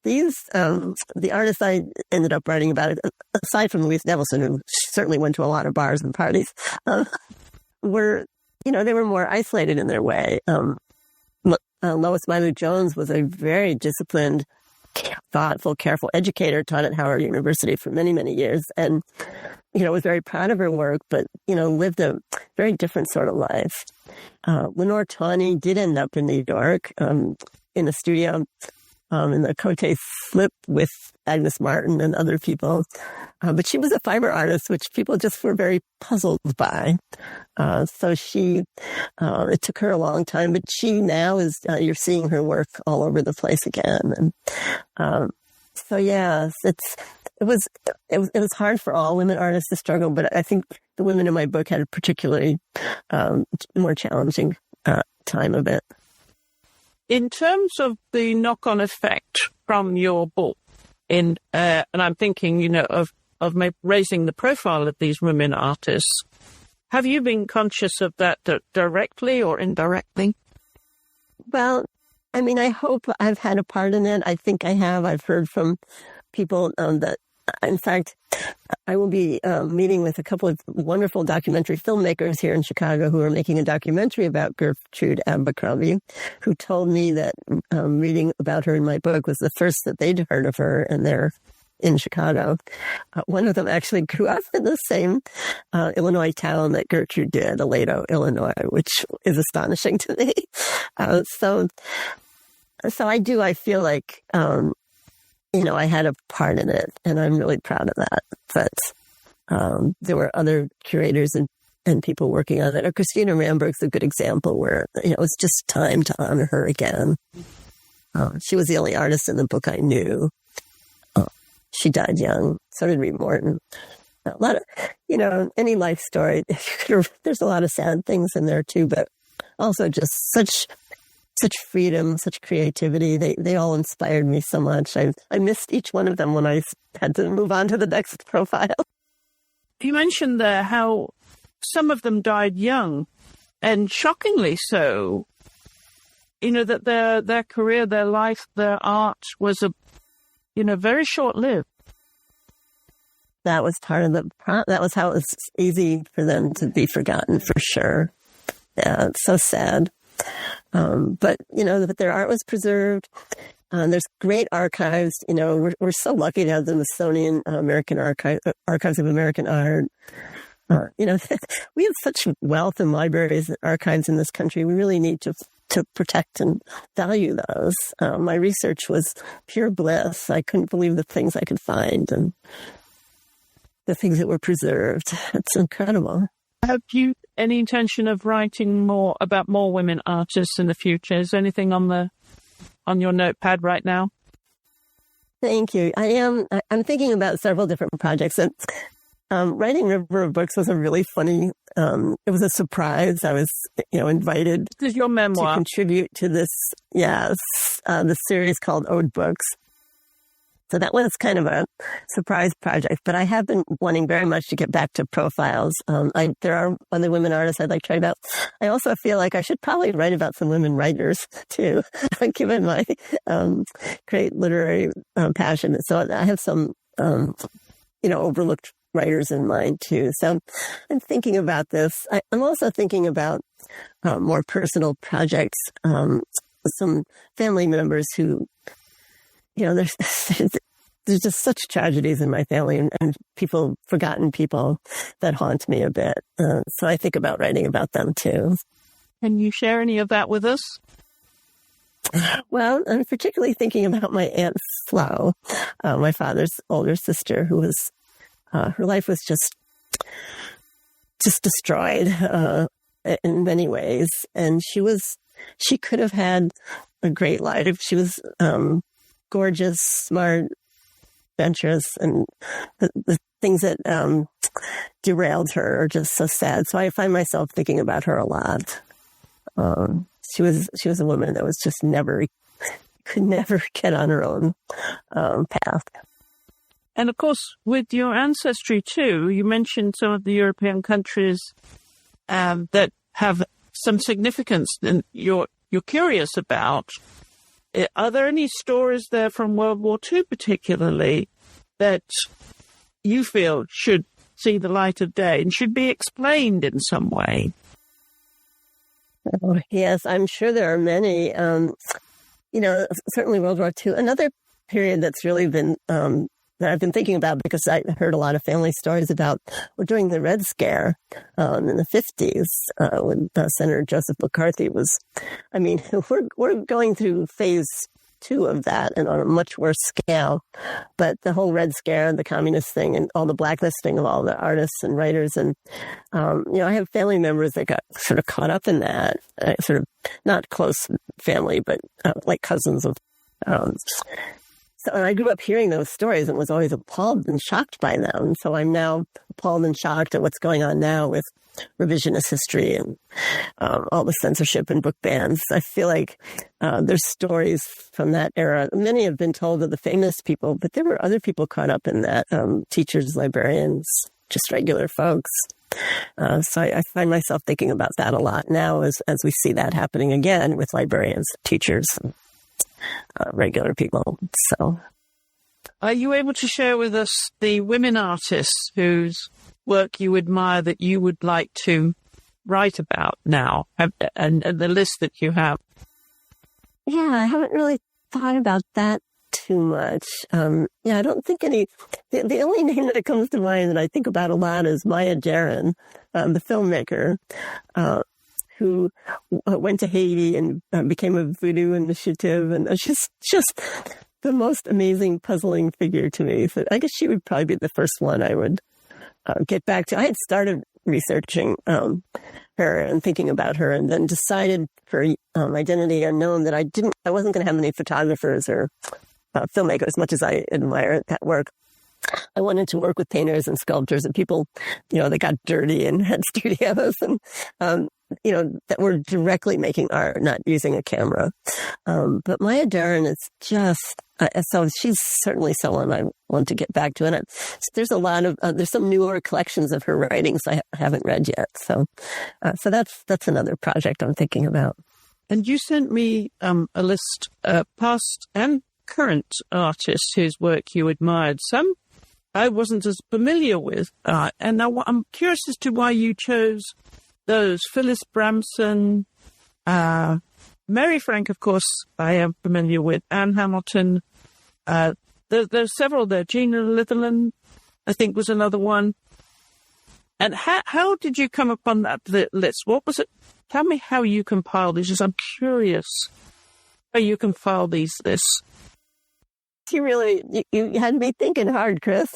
These the artists I ended up writing about, aside from Louise Nevelson, who certainly went to a lot of bars and parties, were they were more isolated in their way. Lois Mailou Jones was a very disciplined, thoughtful, careful educator, taught at Howard University for many, many years, and was very proud of her work, but lived a very different sort of life. Lenore Tawney did end up in New York, in a studio, in the Cote Slip with Agnes Martin and other people. But she was a fiber artist, which people just were very puzzled by. So it took her a long time, but she now is, you're seeing her work all over the place again. And, so yes, was hard for all women artists to struggle, but I think the women in my book had a particularly more challenging time of it. In terms of the knock-on effect from your book, and I'm thinking, of raising the profile of these women artists, have you been conscious of that directly or indirectly? Well, I mean, I hope I've had a part in it. I think I have. I've heard from people that, in fact, I will be meeting with a couple of wonderful documentary filmmakers here in Chicago who are making a documentary about Gertrude Abercrombie, who told me that reading about her in my book was the first that they'd heard of her, and they're in Chicago. One of them actually grew up in the same Illinois town that Gertrude did, Aledo, Illinois, which is astonishing to me. So I feel like, I had a part in it, and I'm really proud of that. But there were other curators and people working on it. Christina Ramberg's a good example where, it was just time to honor her again. She was the only artist in the book I knew. She died young. So did Reed Morton. A lot of, any life story, there's a lot of sad things in there too, but also just such freedom, such creativity. They all inspired me so much. I missed each one of them when I had to move on to the next profile. You mentioned there how some of them died young, and shockingly so. That their career, their life, their art was very short-lived. That was part of that was how it was easy for them to be forgotten, for sure. Yeah, it's so sad. But their art was preserved. There's great archives. We're so lucky to have the Smithsonian American Archives of American Art. We have such wealth in libraries and archives in this country. We really need to protect and value those. My research was pure bliss. I couldn't believe the things I could find and the things that were preserved. It's incredible. Have you any intention of writing more about more women artists in the future? Is there anything on your notepad right now? Thank you. I'm thinking about several different projects. And writing River of Books was a really funny, it was a surprise. I was, invited this is your memoir. To contribute to this, the series called Ode Books. So that was kind of a surprise project, but I have been wanting very much to get back to profiles. There are other women artists I'd like to write about. I also feel like I should probably write about some women writers too, given my great literary passion. So I have some, overlooked writers in mind too. So I'm thinking about this. I'm also thinking about more personal projects. Some family members who, there's just such tragedies in my family and forgotten people that haunt me a bit. So I think about writing about them too. Can you share any of that with us? Well, I'm particularly thinking about my Aunt Flo, my father's older sister, who was, her life was just destroyed in many ways. And she could have had a great life. She was gorgeous, smart, adventurous, and the things that derailed her are just so sad. So I find myself thinking about her a lot. She was a woman that was just could never get on her own path. And of course, with your ancestry too, you mentioned some of the European countries that have some significance and you're curious about. Are there any stories there from World War II particularly that you feel should see the light of day and should be explained in some way? Oh, yes, I'm sure there are many. Certainly World War II. Another period that's really been that I've been thinking about because I heard a lot of family stories about during the Red Scare in the 50s when Senator Joseph McCarthy was. I mean, we're going through phase 2 of that and on a much worse scale. But the whole Red Scare, the communist thing, and all the blacklisting of all the artists and writers, and I have family members that got sort of caught up in that. Sort of not close family, but like cousins of. So I grew up hearing those stories and was always appalled and shocked by them. So I'm now appalled and shocked at what's going on now with revisionist history and all the censorship and book bans. I feel like there's stories from that era. Many have been told of the famous people, but there were other people caught up in that, teachers, librarians, just regular folks. So I find myself thinking about that a lot now as we see that happening again with librarians, teachers, regular people. So, are you able to share with us the women artists whose work you admire that you would like to write about now, and the list that you have? Yeah, I haven't really thought about that too much. I don't think any. The only name that comes to mind that I think about a lot is Maya Deren, the filmmaker, who went to Haiti and became a voodoo initiative, and she's just the most amazing, puzzling figure to me. So I guess she would probably be the first one I would get back to. I had started researching her and thinking about her, and then decided for Identity Unknown that I wasn't going to have any photographers or filmmakers, as much as I admire that work. I wanted to work with painters and sculptors and people, that got dirty and had studios and, that were directly making art, not using a camera. But Maya Deren is just, so she's certainly someone I want to get back to. And there's a lot of, there's some newer collections of her writings I haven't read yet. So that's another project I'm thinking about. And you sent me a list, past and current artists whose work you admired. Some I wasn't as familiar with. And now I'm curious as to why you chose those. Phyllis Bramson, Mary Frank, of course, I am familiar with. Anne Hamilton. There's several there. Gina Litherland, I think, was another one. And how did you come upon that list? What was it? Tell me how you compiled these. I'm curious how you compile these lists. You had me thinking hard, Chris.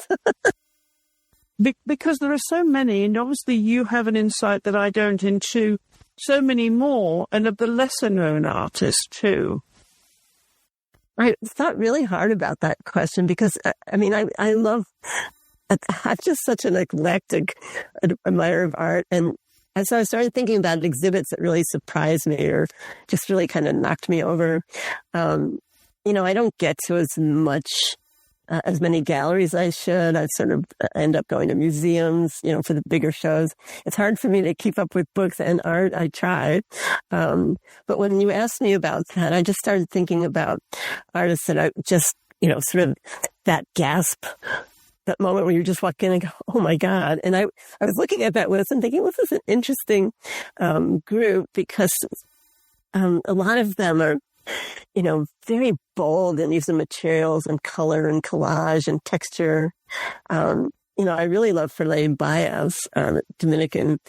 Because there are so many, and obviously you have an insight that I don't into so many more, and of the lesser-known artists, too. I thought really hard about that question because, I love, I'm just such an eclectic admirer of art. And so I started thinking about exhibits that really surprised me or just really kind of knocked me over. I don't get to as many galleries as I should. I sort of end up going to museums, for the bigger shows. It's hard for me to keep up with books and art. I try. But when you asked me about that, I just started thinking about artists that I just, sort of that gasp, that moment where you just walk in and go, oh my God. And I was looking at that list and thinking, well, this is an interesting group because a lot of them are, very bold in use of materials and color and collage and texture. I really love Ferlé Baez, Dominican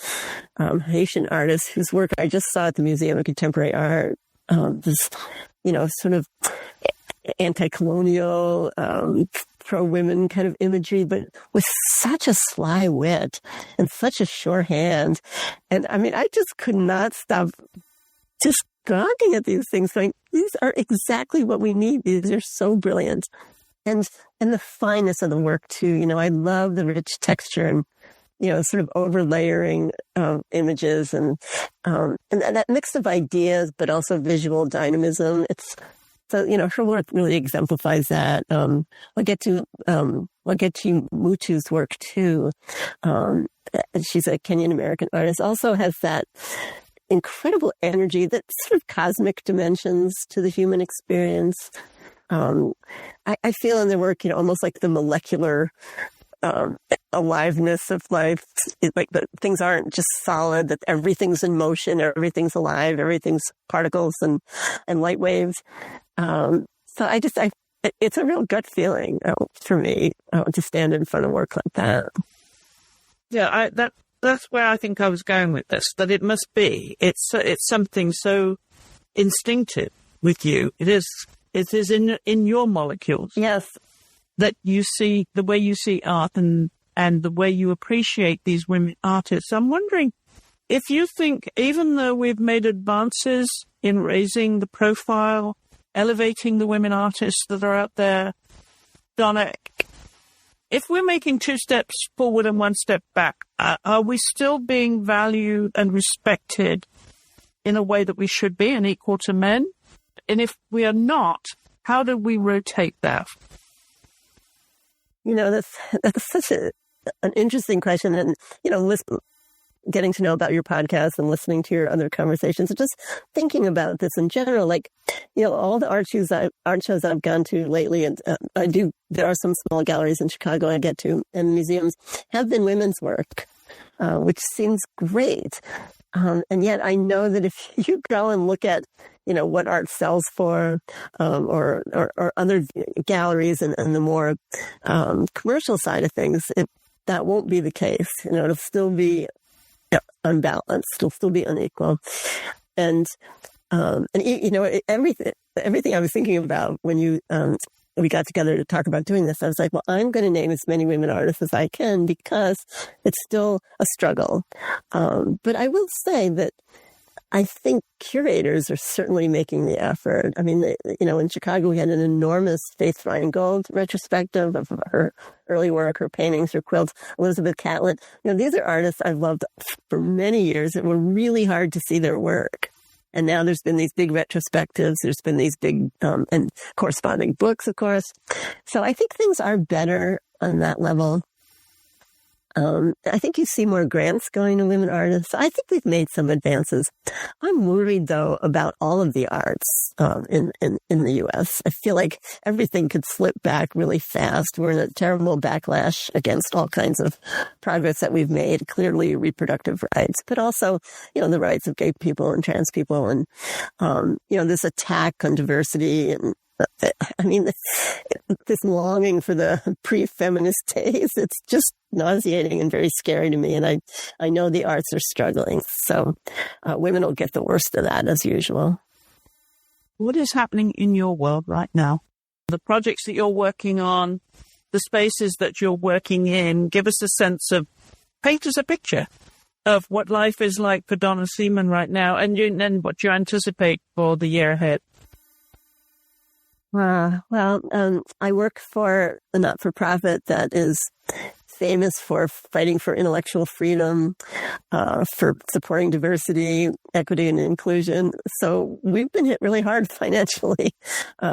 Haitian artist whose work I just saw at the Museum of Contemporary Art. This, sort of anti-colonial, pro-women kind of imagery, but with such a sly wit and such a sure hand. And I just could not stop just gawking at these things, going, these are exactly what we need. These are so brilliant. And the fineness of the work, too. I love the rich texture and, sort of overlayering images and that mix of ideas, but also visual dynamism. Her work really exemplifies that. I'll get to Mutu's work, too. She's a Kenyan American artist, also has that incredible energy, that sort of cosmic dimensions to the human experience. I feel in their work, almost like the molecular aliveness of life. Like that things aren't just solid, that everything's in motion, everything's alive, everything's particles and light waves. So it's a real gut feeling for me to stand in front of work like that. Yeah, that's where I think I was going with this, that it must be. It's something so instinctive with you. It is in your molecules. Yes. That you see, the way you see art and the way you appreciate these women artists. I'm wondering if you think, even though we've made advances in raising the profile elevating the women artists that are out there. Donna, if we're making 2 steps forward and 1 step back, are we still being valued and respected in a way that we should be and equal to men? And if we are not, how do we rotate that? That's such an interesting question. And, getting to know about your podcast and listening to your other conversations and just thinking about this in general, like, all the art shows I've gone to lately, and there are some small galleries in Chicago I get to, and museums have been women's work, which seems great. And yet I know that if you go and look at, what art sells for, or other galleries and the more commercial side of things, that won't be the case. It'll still be unbalanced. It'll still be unequal. And everything I was thinking about when we got together to talk about doing this, I was like, well, I'm going to name as many women artists as I can because it's still a struggle. But I will say that I think curators are certainly making the effort. I mean, in Chicago, we had an enormous Faith Reingold retrospective of her early work, her paintings, her quilts. Elizabeth Catlett. These are artists I've loved for many years. It were really hard to see their work. And now there's been these big retrospectives. There's been these big and corresponding books, of course. So I think things are better on that level. I think you see more grants going to women artists. I think we've made some advances. I'm worried, though, about all of the arts in the U.S. I feel like everything could slip back really fast. We're in a terrible backlash against all kinds of progress that we've made, clearly reproductive rights, but also, the rights of gay people and trans people and, this attack on diversity and I mean, this longing for the pre-feminist days, it's just nauseating and very scary to me. And I know the arts are struggling. So women will get the worst of that as usual. What is happening in your world right now? The projects that you're working on, the spaces that you're working in, give us a sense of, paint us a picture of what life is like for Donna Seaman right now and what you anticipate for the year ahead. I work for a not-for-profit that is famous for fighting for intellectual freedom, for supporting diversity, equity, and inclusion. So we've been hit really hard financially.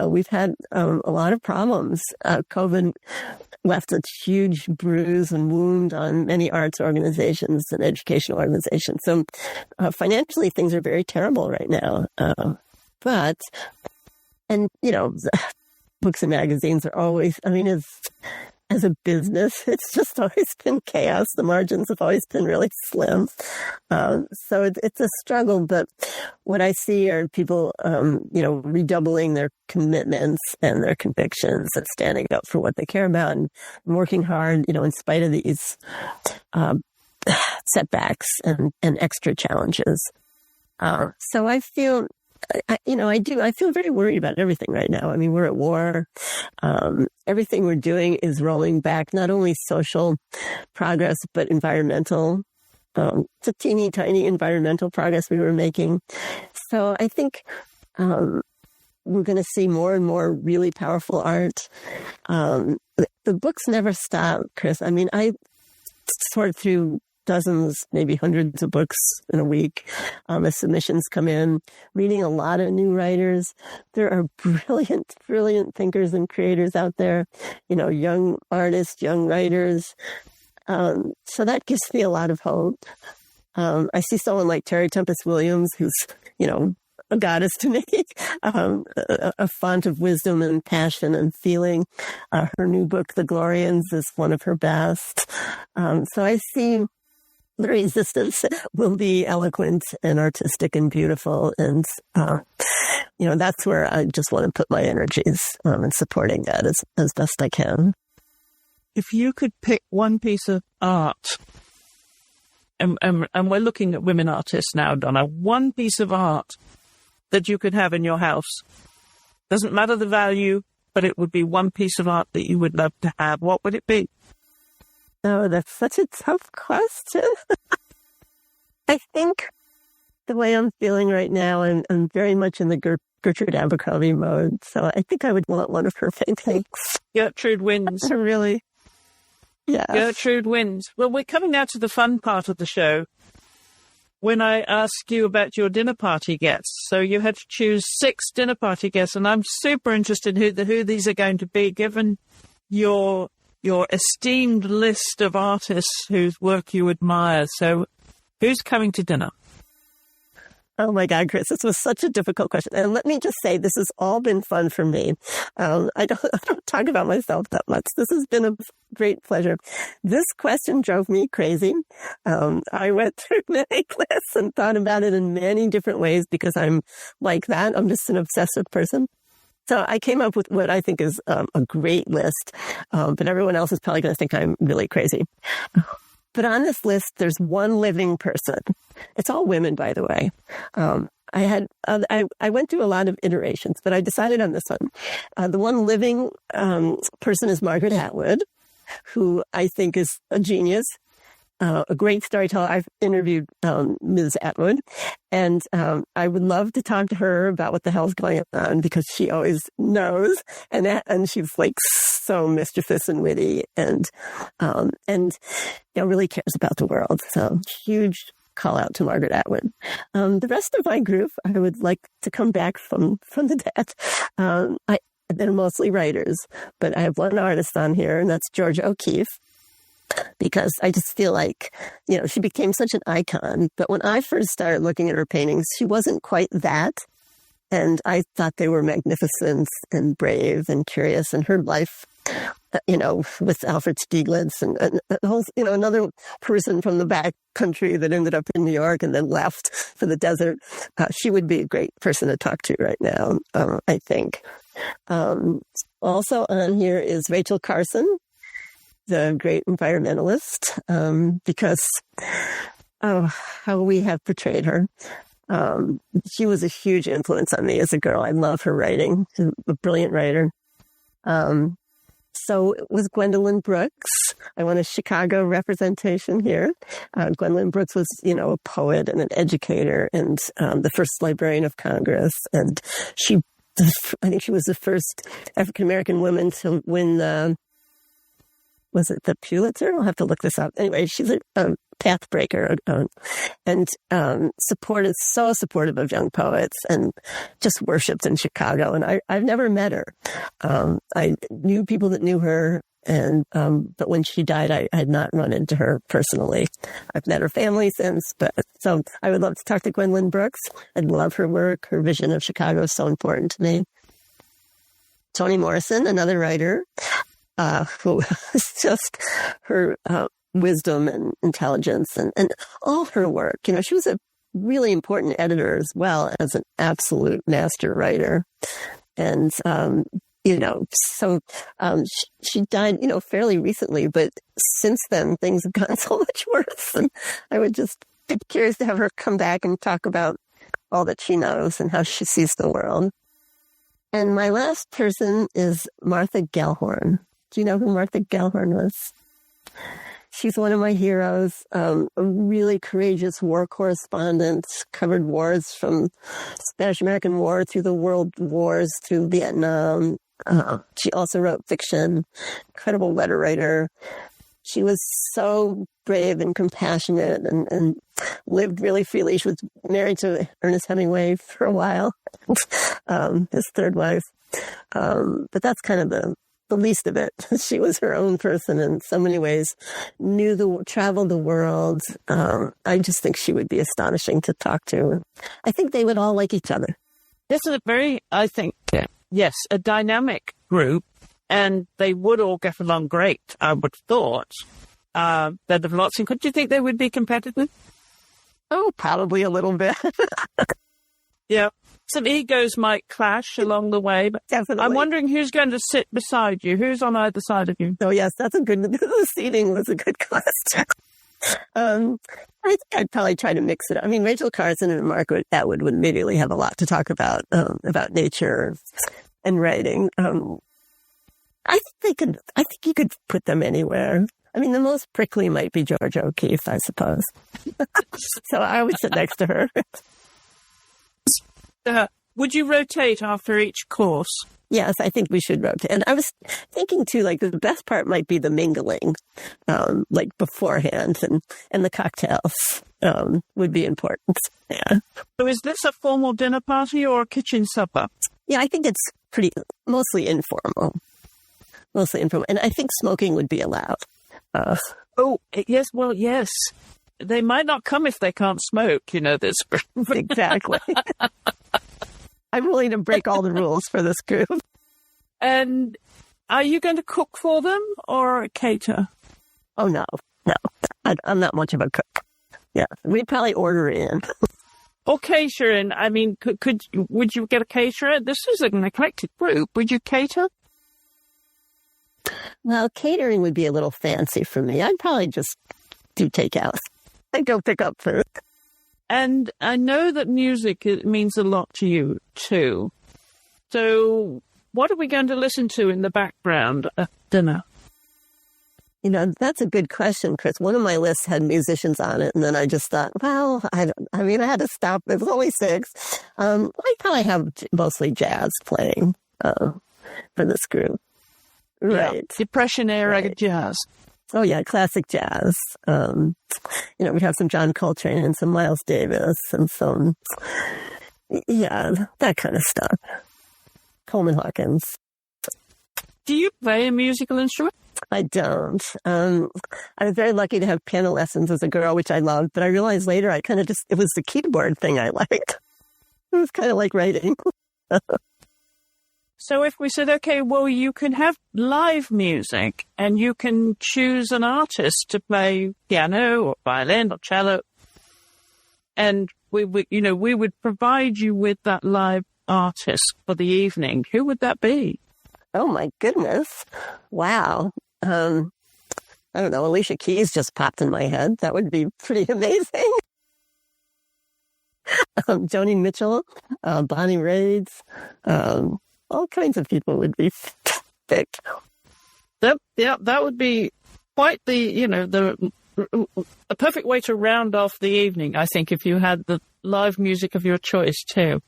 We've had a lot of problems. COVID left a huge bruise and wound on many arts organizations and educational organizations. So financially, things are very terrible right now. And, books and magazines are always, as a business, it's just always been chaos. The margins have always been really slim. So it's a struggle. But what I see are people, redoubling their commitments and their convictions and standing up for what they care about and working hard, in spite of these setbacks and extra challenges. So I feel... I feel very worried about everything right now. I mean, we're at war. Everything we're doing is rolling back, not only social progress, but environmental. It's a teeny tiny environmental progress we were making. So I think we're going to see more and more really powerful art. The books never stop, Chris. I mean, I sort through dozens, maybe hundreds of books in a week as submissions come in, reading a lot of new writers. There are brilliant thinkers and creators out there, young artists, young writers. So that gives me a lot of hope. I see someone like Terry Tempest Williams, who's, a goddess to me, a font of wisdom and passion and feeling. Her new book, The Glorians, is one of her best. So I see the resistance will be eloquent and artistic and beautiful. And, that's where I just want to put my energies in supporting that as best I can. If you could pick one piece of art, and we're looking at women artists now, Donna, one piece of art that you could have in your house, doesn't matter the value, but it would be one piece of art that you would love to have, what would it be? Oh, that's such a tough question. I think the way I'm feeling right now. I'm very much in the Gertrude Abercrombie mode. So I think I would want one of her paintings. Gertrude wins. Really? Yeah. Gertrude wins. Well, we're coming now to the fun part of the show. When I asked you about your dinner party guests, so you had to choose 6 dinner party guests, and I'm super interested in who these are going to be, given your esteemed list of artists whose work you admire. So who's coming to dinner? Oh my God, Chris, this was such a difficult question. And let me just say, this has all been fun for me. I don't talk about myself that much. This has been a great pleasure. This question drove me crazy. I went through many lists and thought about it in many different ways because I'm like that. I'm just an obsessive person. So I came up with what I think is a great list, but everyone else is probably going to think I'm really crazy. But on this list, there's one living person. It's all women, by the way. I went through a lot of iterations, but I decided on this one. The one living person is Margaret Atwood, who I think is a genius, a great storyteller. I've interviewed Ms. Atwood, and I would love to talk to her about what the hell's going on because she always knows, and she's like so mischievous and witty, and really cares about the world. So huge call out to Margaret Atwood. The rest of my group, I would like to come back from the dead. They're mostly writers, but I have one artist on here, and that's Georgia O'Keeffe. Because I just feel like, she became such an icon. But when I first started looking at her paintings, she wasn't quite that. And I thought they were magnificent and brave and curious. And her life, with Alfred Stieglitz and a whole, another person from the back country that ended up in New York and then left for the desert. She would be a great person to talk to right now, I think. Also on here is Rachel Carson, the great environmentalist, because how we have portrayed her. She was a huge influence on me as a girl. I love her writing. She's a brilliant writer. So it was Gwendolyn Brooks. I want a Chicago representation here. Gwendolyn Brooks was, a poet and an educator and the first Librarian of Congress. And I think she was the first African-American woman to win was it the Pulitzer? I'll have to look this up. Anyway, she's a path breaker and so supportive of young poets and just worshipped in Chicago. And I've never met her. I knew people that knew her, but when she died, I had not run into her personally. I've met her family since, so I would love to talk to Gwendolyn Brooks. I love her work. Her vision of Chicago is so important to me. Toni Morrison, another writer. Who is just her wisdom and intelligence and all her work. She was a really important editor as well as an absolute master writer. And, so she died, fairly recently, but since then things have gotten so much worse. And I would just be curious to have her come back and talk about all that she knows and how she sees the world. And my last person is Martha Gellhorn. Do you know who Martha Gellhorn was? She's one of my heroes, a really courageous war correspondent, covered wars from Spanish-American War through the World Wars, through Vietnam. She also wrote fiction, incredible letter writer. She was so brave and compassionate and lived really freely. She was married to Ernest Hemingway for a while, his third wife. But that's kind of the least of it. She was her own person in so many ways, traveled the world. I just think she would be astonishing to talk to. I think they would all like each other. This is a dynamic group, and they would all get along great, I would have thought. They'd have lots. And could you think they would be competitive? Oh, probably a little bit. Yeah. Some egos might clash along the way, but definitely. I'm wondering who's going to sit beside you. Who's on either side of you? Oh, yes, the seating was a good question. I think I'd probably try to mix it up. I mean, Rachel Carson and Margaret Atwood would immediately have a lot to talk about nature and writing. I think you could put them anywhere. I mean, the most prickly might be Georgia O'Keeffe, I suppose. So I would sit next to her. Would you rotate after each course? Yes, I think we should rotate. And I was thinking too, like the best part might be the mingling, like beforehand, and the cocktails would be important. Yeah. So is this a formal dinner party or a kitchen supper? Yeah, I think it's mostly informal. And I think smoking would be allowed. Oh, yes. Well, yes. They might not come if they can't smoke, this. Exactly. I'm willing to break all the rules for this group. And are you going to cook for them or cater? Oh, no. I'm not much of a cook. Yeah, we'd probably order in. Or catering. I mean, would you get a caterer? This is an eclectic group. Would you cater? Well, catering would be a little fancy for me. I'd probably just do takeout. I'd go pick up food. And I know that music means a lot to you, too. So what are we going to listen to in the background at dinner? That's a good question, Chris. One of my lists had musicians on it, and then I just thought, well, I had to stop. It was only 6. I probably have mostly jazz playing for this group. Right. Yeah. Depression era jazz. Oh, yeah, classic jazz. We'd have some John Coltrane and some Miles Davis and some, that kind of stuff. Coleman Hawkins. Do you play a musical instrument? I don't. I was very lucky to have piano lessons as a girl, which I loved, but I realized later it was the keyboard thing I liked. It was kind of like writing. So if we said, okay, well, you can have live music and you can choose an artist to play piano or violin or cello, and we would provide you with that live artist for the evening, who would that be? Oh, my goodness. Wow. I don't know. Alicia Keys just popped in my head. That would be pretty amazing. Joni Mitchell, Bonnie Raitt, all kinds of people would be picked. That would be quite a perfect way to round off the evening, I think, if you had the live music of your choice, too.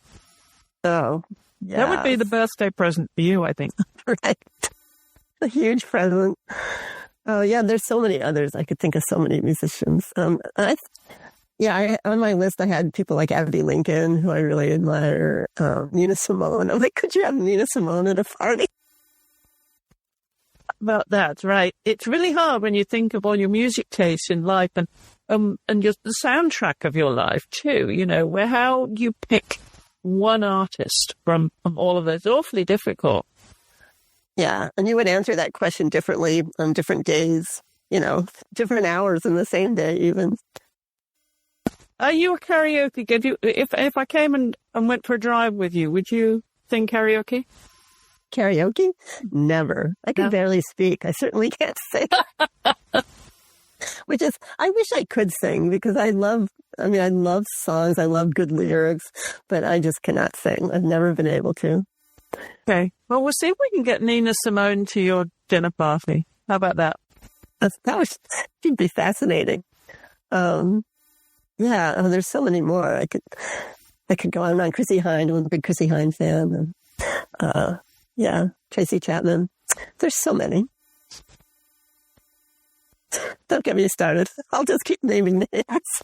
Oh, yeah. That would be the birthday present for you, I think. Right. A huge present. Oh, yeah, there's so many others. I could think of so many musicians. On my list, I had people like Abbey Lincoln, who I really admire, Nina Simone. I'm like, could you have Nina Simone at a party? Well, that's right. It's really hard when you think of all your music tastes in life and the soundtrack of your life, too, how you pick one artist from all of those. Awfully difficult. Yeah, and you would answer that question differently on different days, different hours in the same day even. Are you a karaoke? If I came and went for a drive with you, would you sing karaoke? Karaoke? Never. I can barely speak. I certainly can't sing. I wish I could sing because I love songs. I love good lyrics, but I just cannot sing. I've never been able to. Okay. Well, we'll see if we can get Nina Simone to your dinner party. How about that? She'd be fascinating. There's so many more. I could go on and on. Chrissy Hynde, I'm a big Chrissy Hynde fan. And, Tracy Chapman. There's so many. Don't get me started. I'll just keep naming names.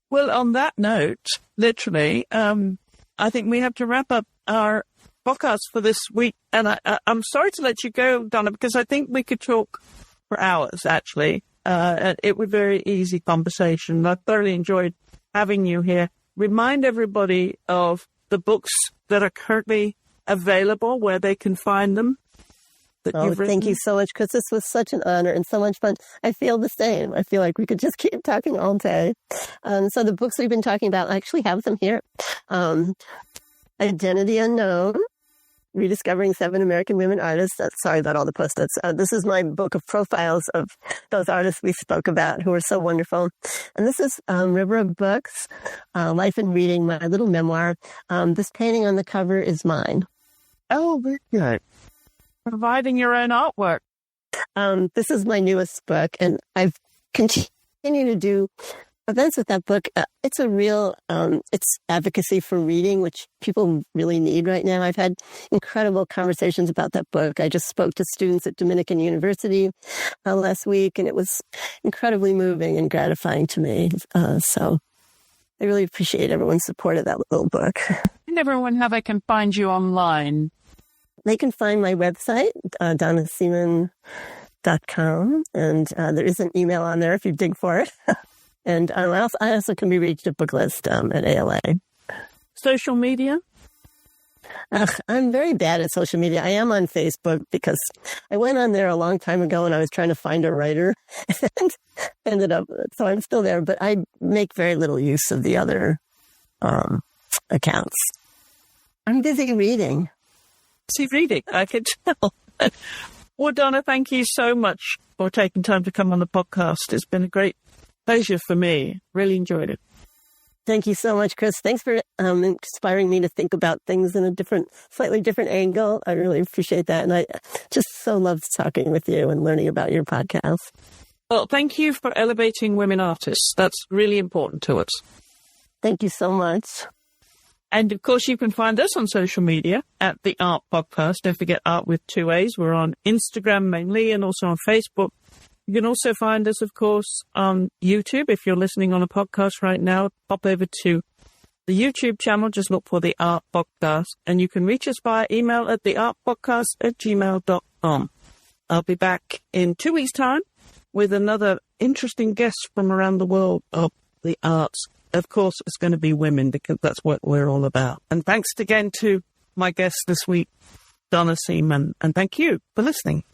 Well, on that note, literally, I think we have to wrap up our podcast for this week. And I'm sorry to let you go, Donna, because I think we could talk for hours, actually. And it was a very easy conversation. I thoroughly enjoyed having you here. Remind everybody of the books that are currently available, where they can find them. Thank you so much, Chris. This was such an honor and so much fun. I feel the same. I feel like we could just keep talking all day. So the books we've been talking about, I actually have them here. Identity Unknown, Rediscovering 7 American Women Artists. Sorry about all the post-its. This is my book of profiles of those artists we spoke about who are so wonderful. And this is River of Books, Life and Reading, my little memoir. This painting on the cover is mine. Oh, very good. Providing your own artwork. This is my newest book, and I've continued to do events with that book. It's a real, it's advocacy for reading, which people really need right now. I've had incredible conversations about that book. I just spoke to students at Dominican University last week, and it was incredibly moving and gratifying to me. So I really appreciate everyone's support of that little book. And everyone, how they can find you online? They can find my website, donnaseaman.com, and there is an email on there if you dig for it. And I also can be reached at Booklist at ALA. Social media? I'm very bad at social media. I am on Facebook because I went on there a long time ago and I was trying to find a writer and ended up, so I'm still there, but I make very little use of the other accounts. I'm busy reading. I can tell. Well, Donna, thank you so much for taking time to come on the podcast. It's been a great pleasure for me. Really enjoyed it. Thank you so much, Chris. Thanks for inspiring me to think about things in a slightly different angle. I really appreciate that. And I just so loved talking with you and learning about your podcast. Well, thank you for elevating women artists. That's really important to us. Thank you so much. And of course, you can find us on social media at the AART Podcast. Don't forget AART with 2 A's. We're on Instagram mainly and also on Facebook. You can also find us, of course, on YouTube. If you're listening on a podcast right now, pop over to the YouTube channel. Just look for the AART Podcast. And you can reach us via email at theartpodcast@gmail.com. I'll be back in 2 weeks' time with another interesting guest from around the world of the arts. Of course, it's going to be women because that's what we're all about. And thanks again to my guest this week, Donna Seaman. And thank you for listening.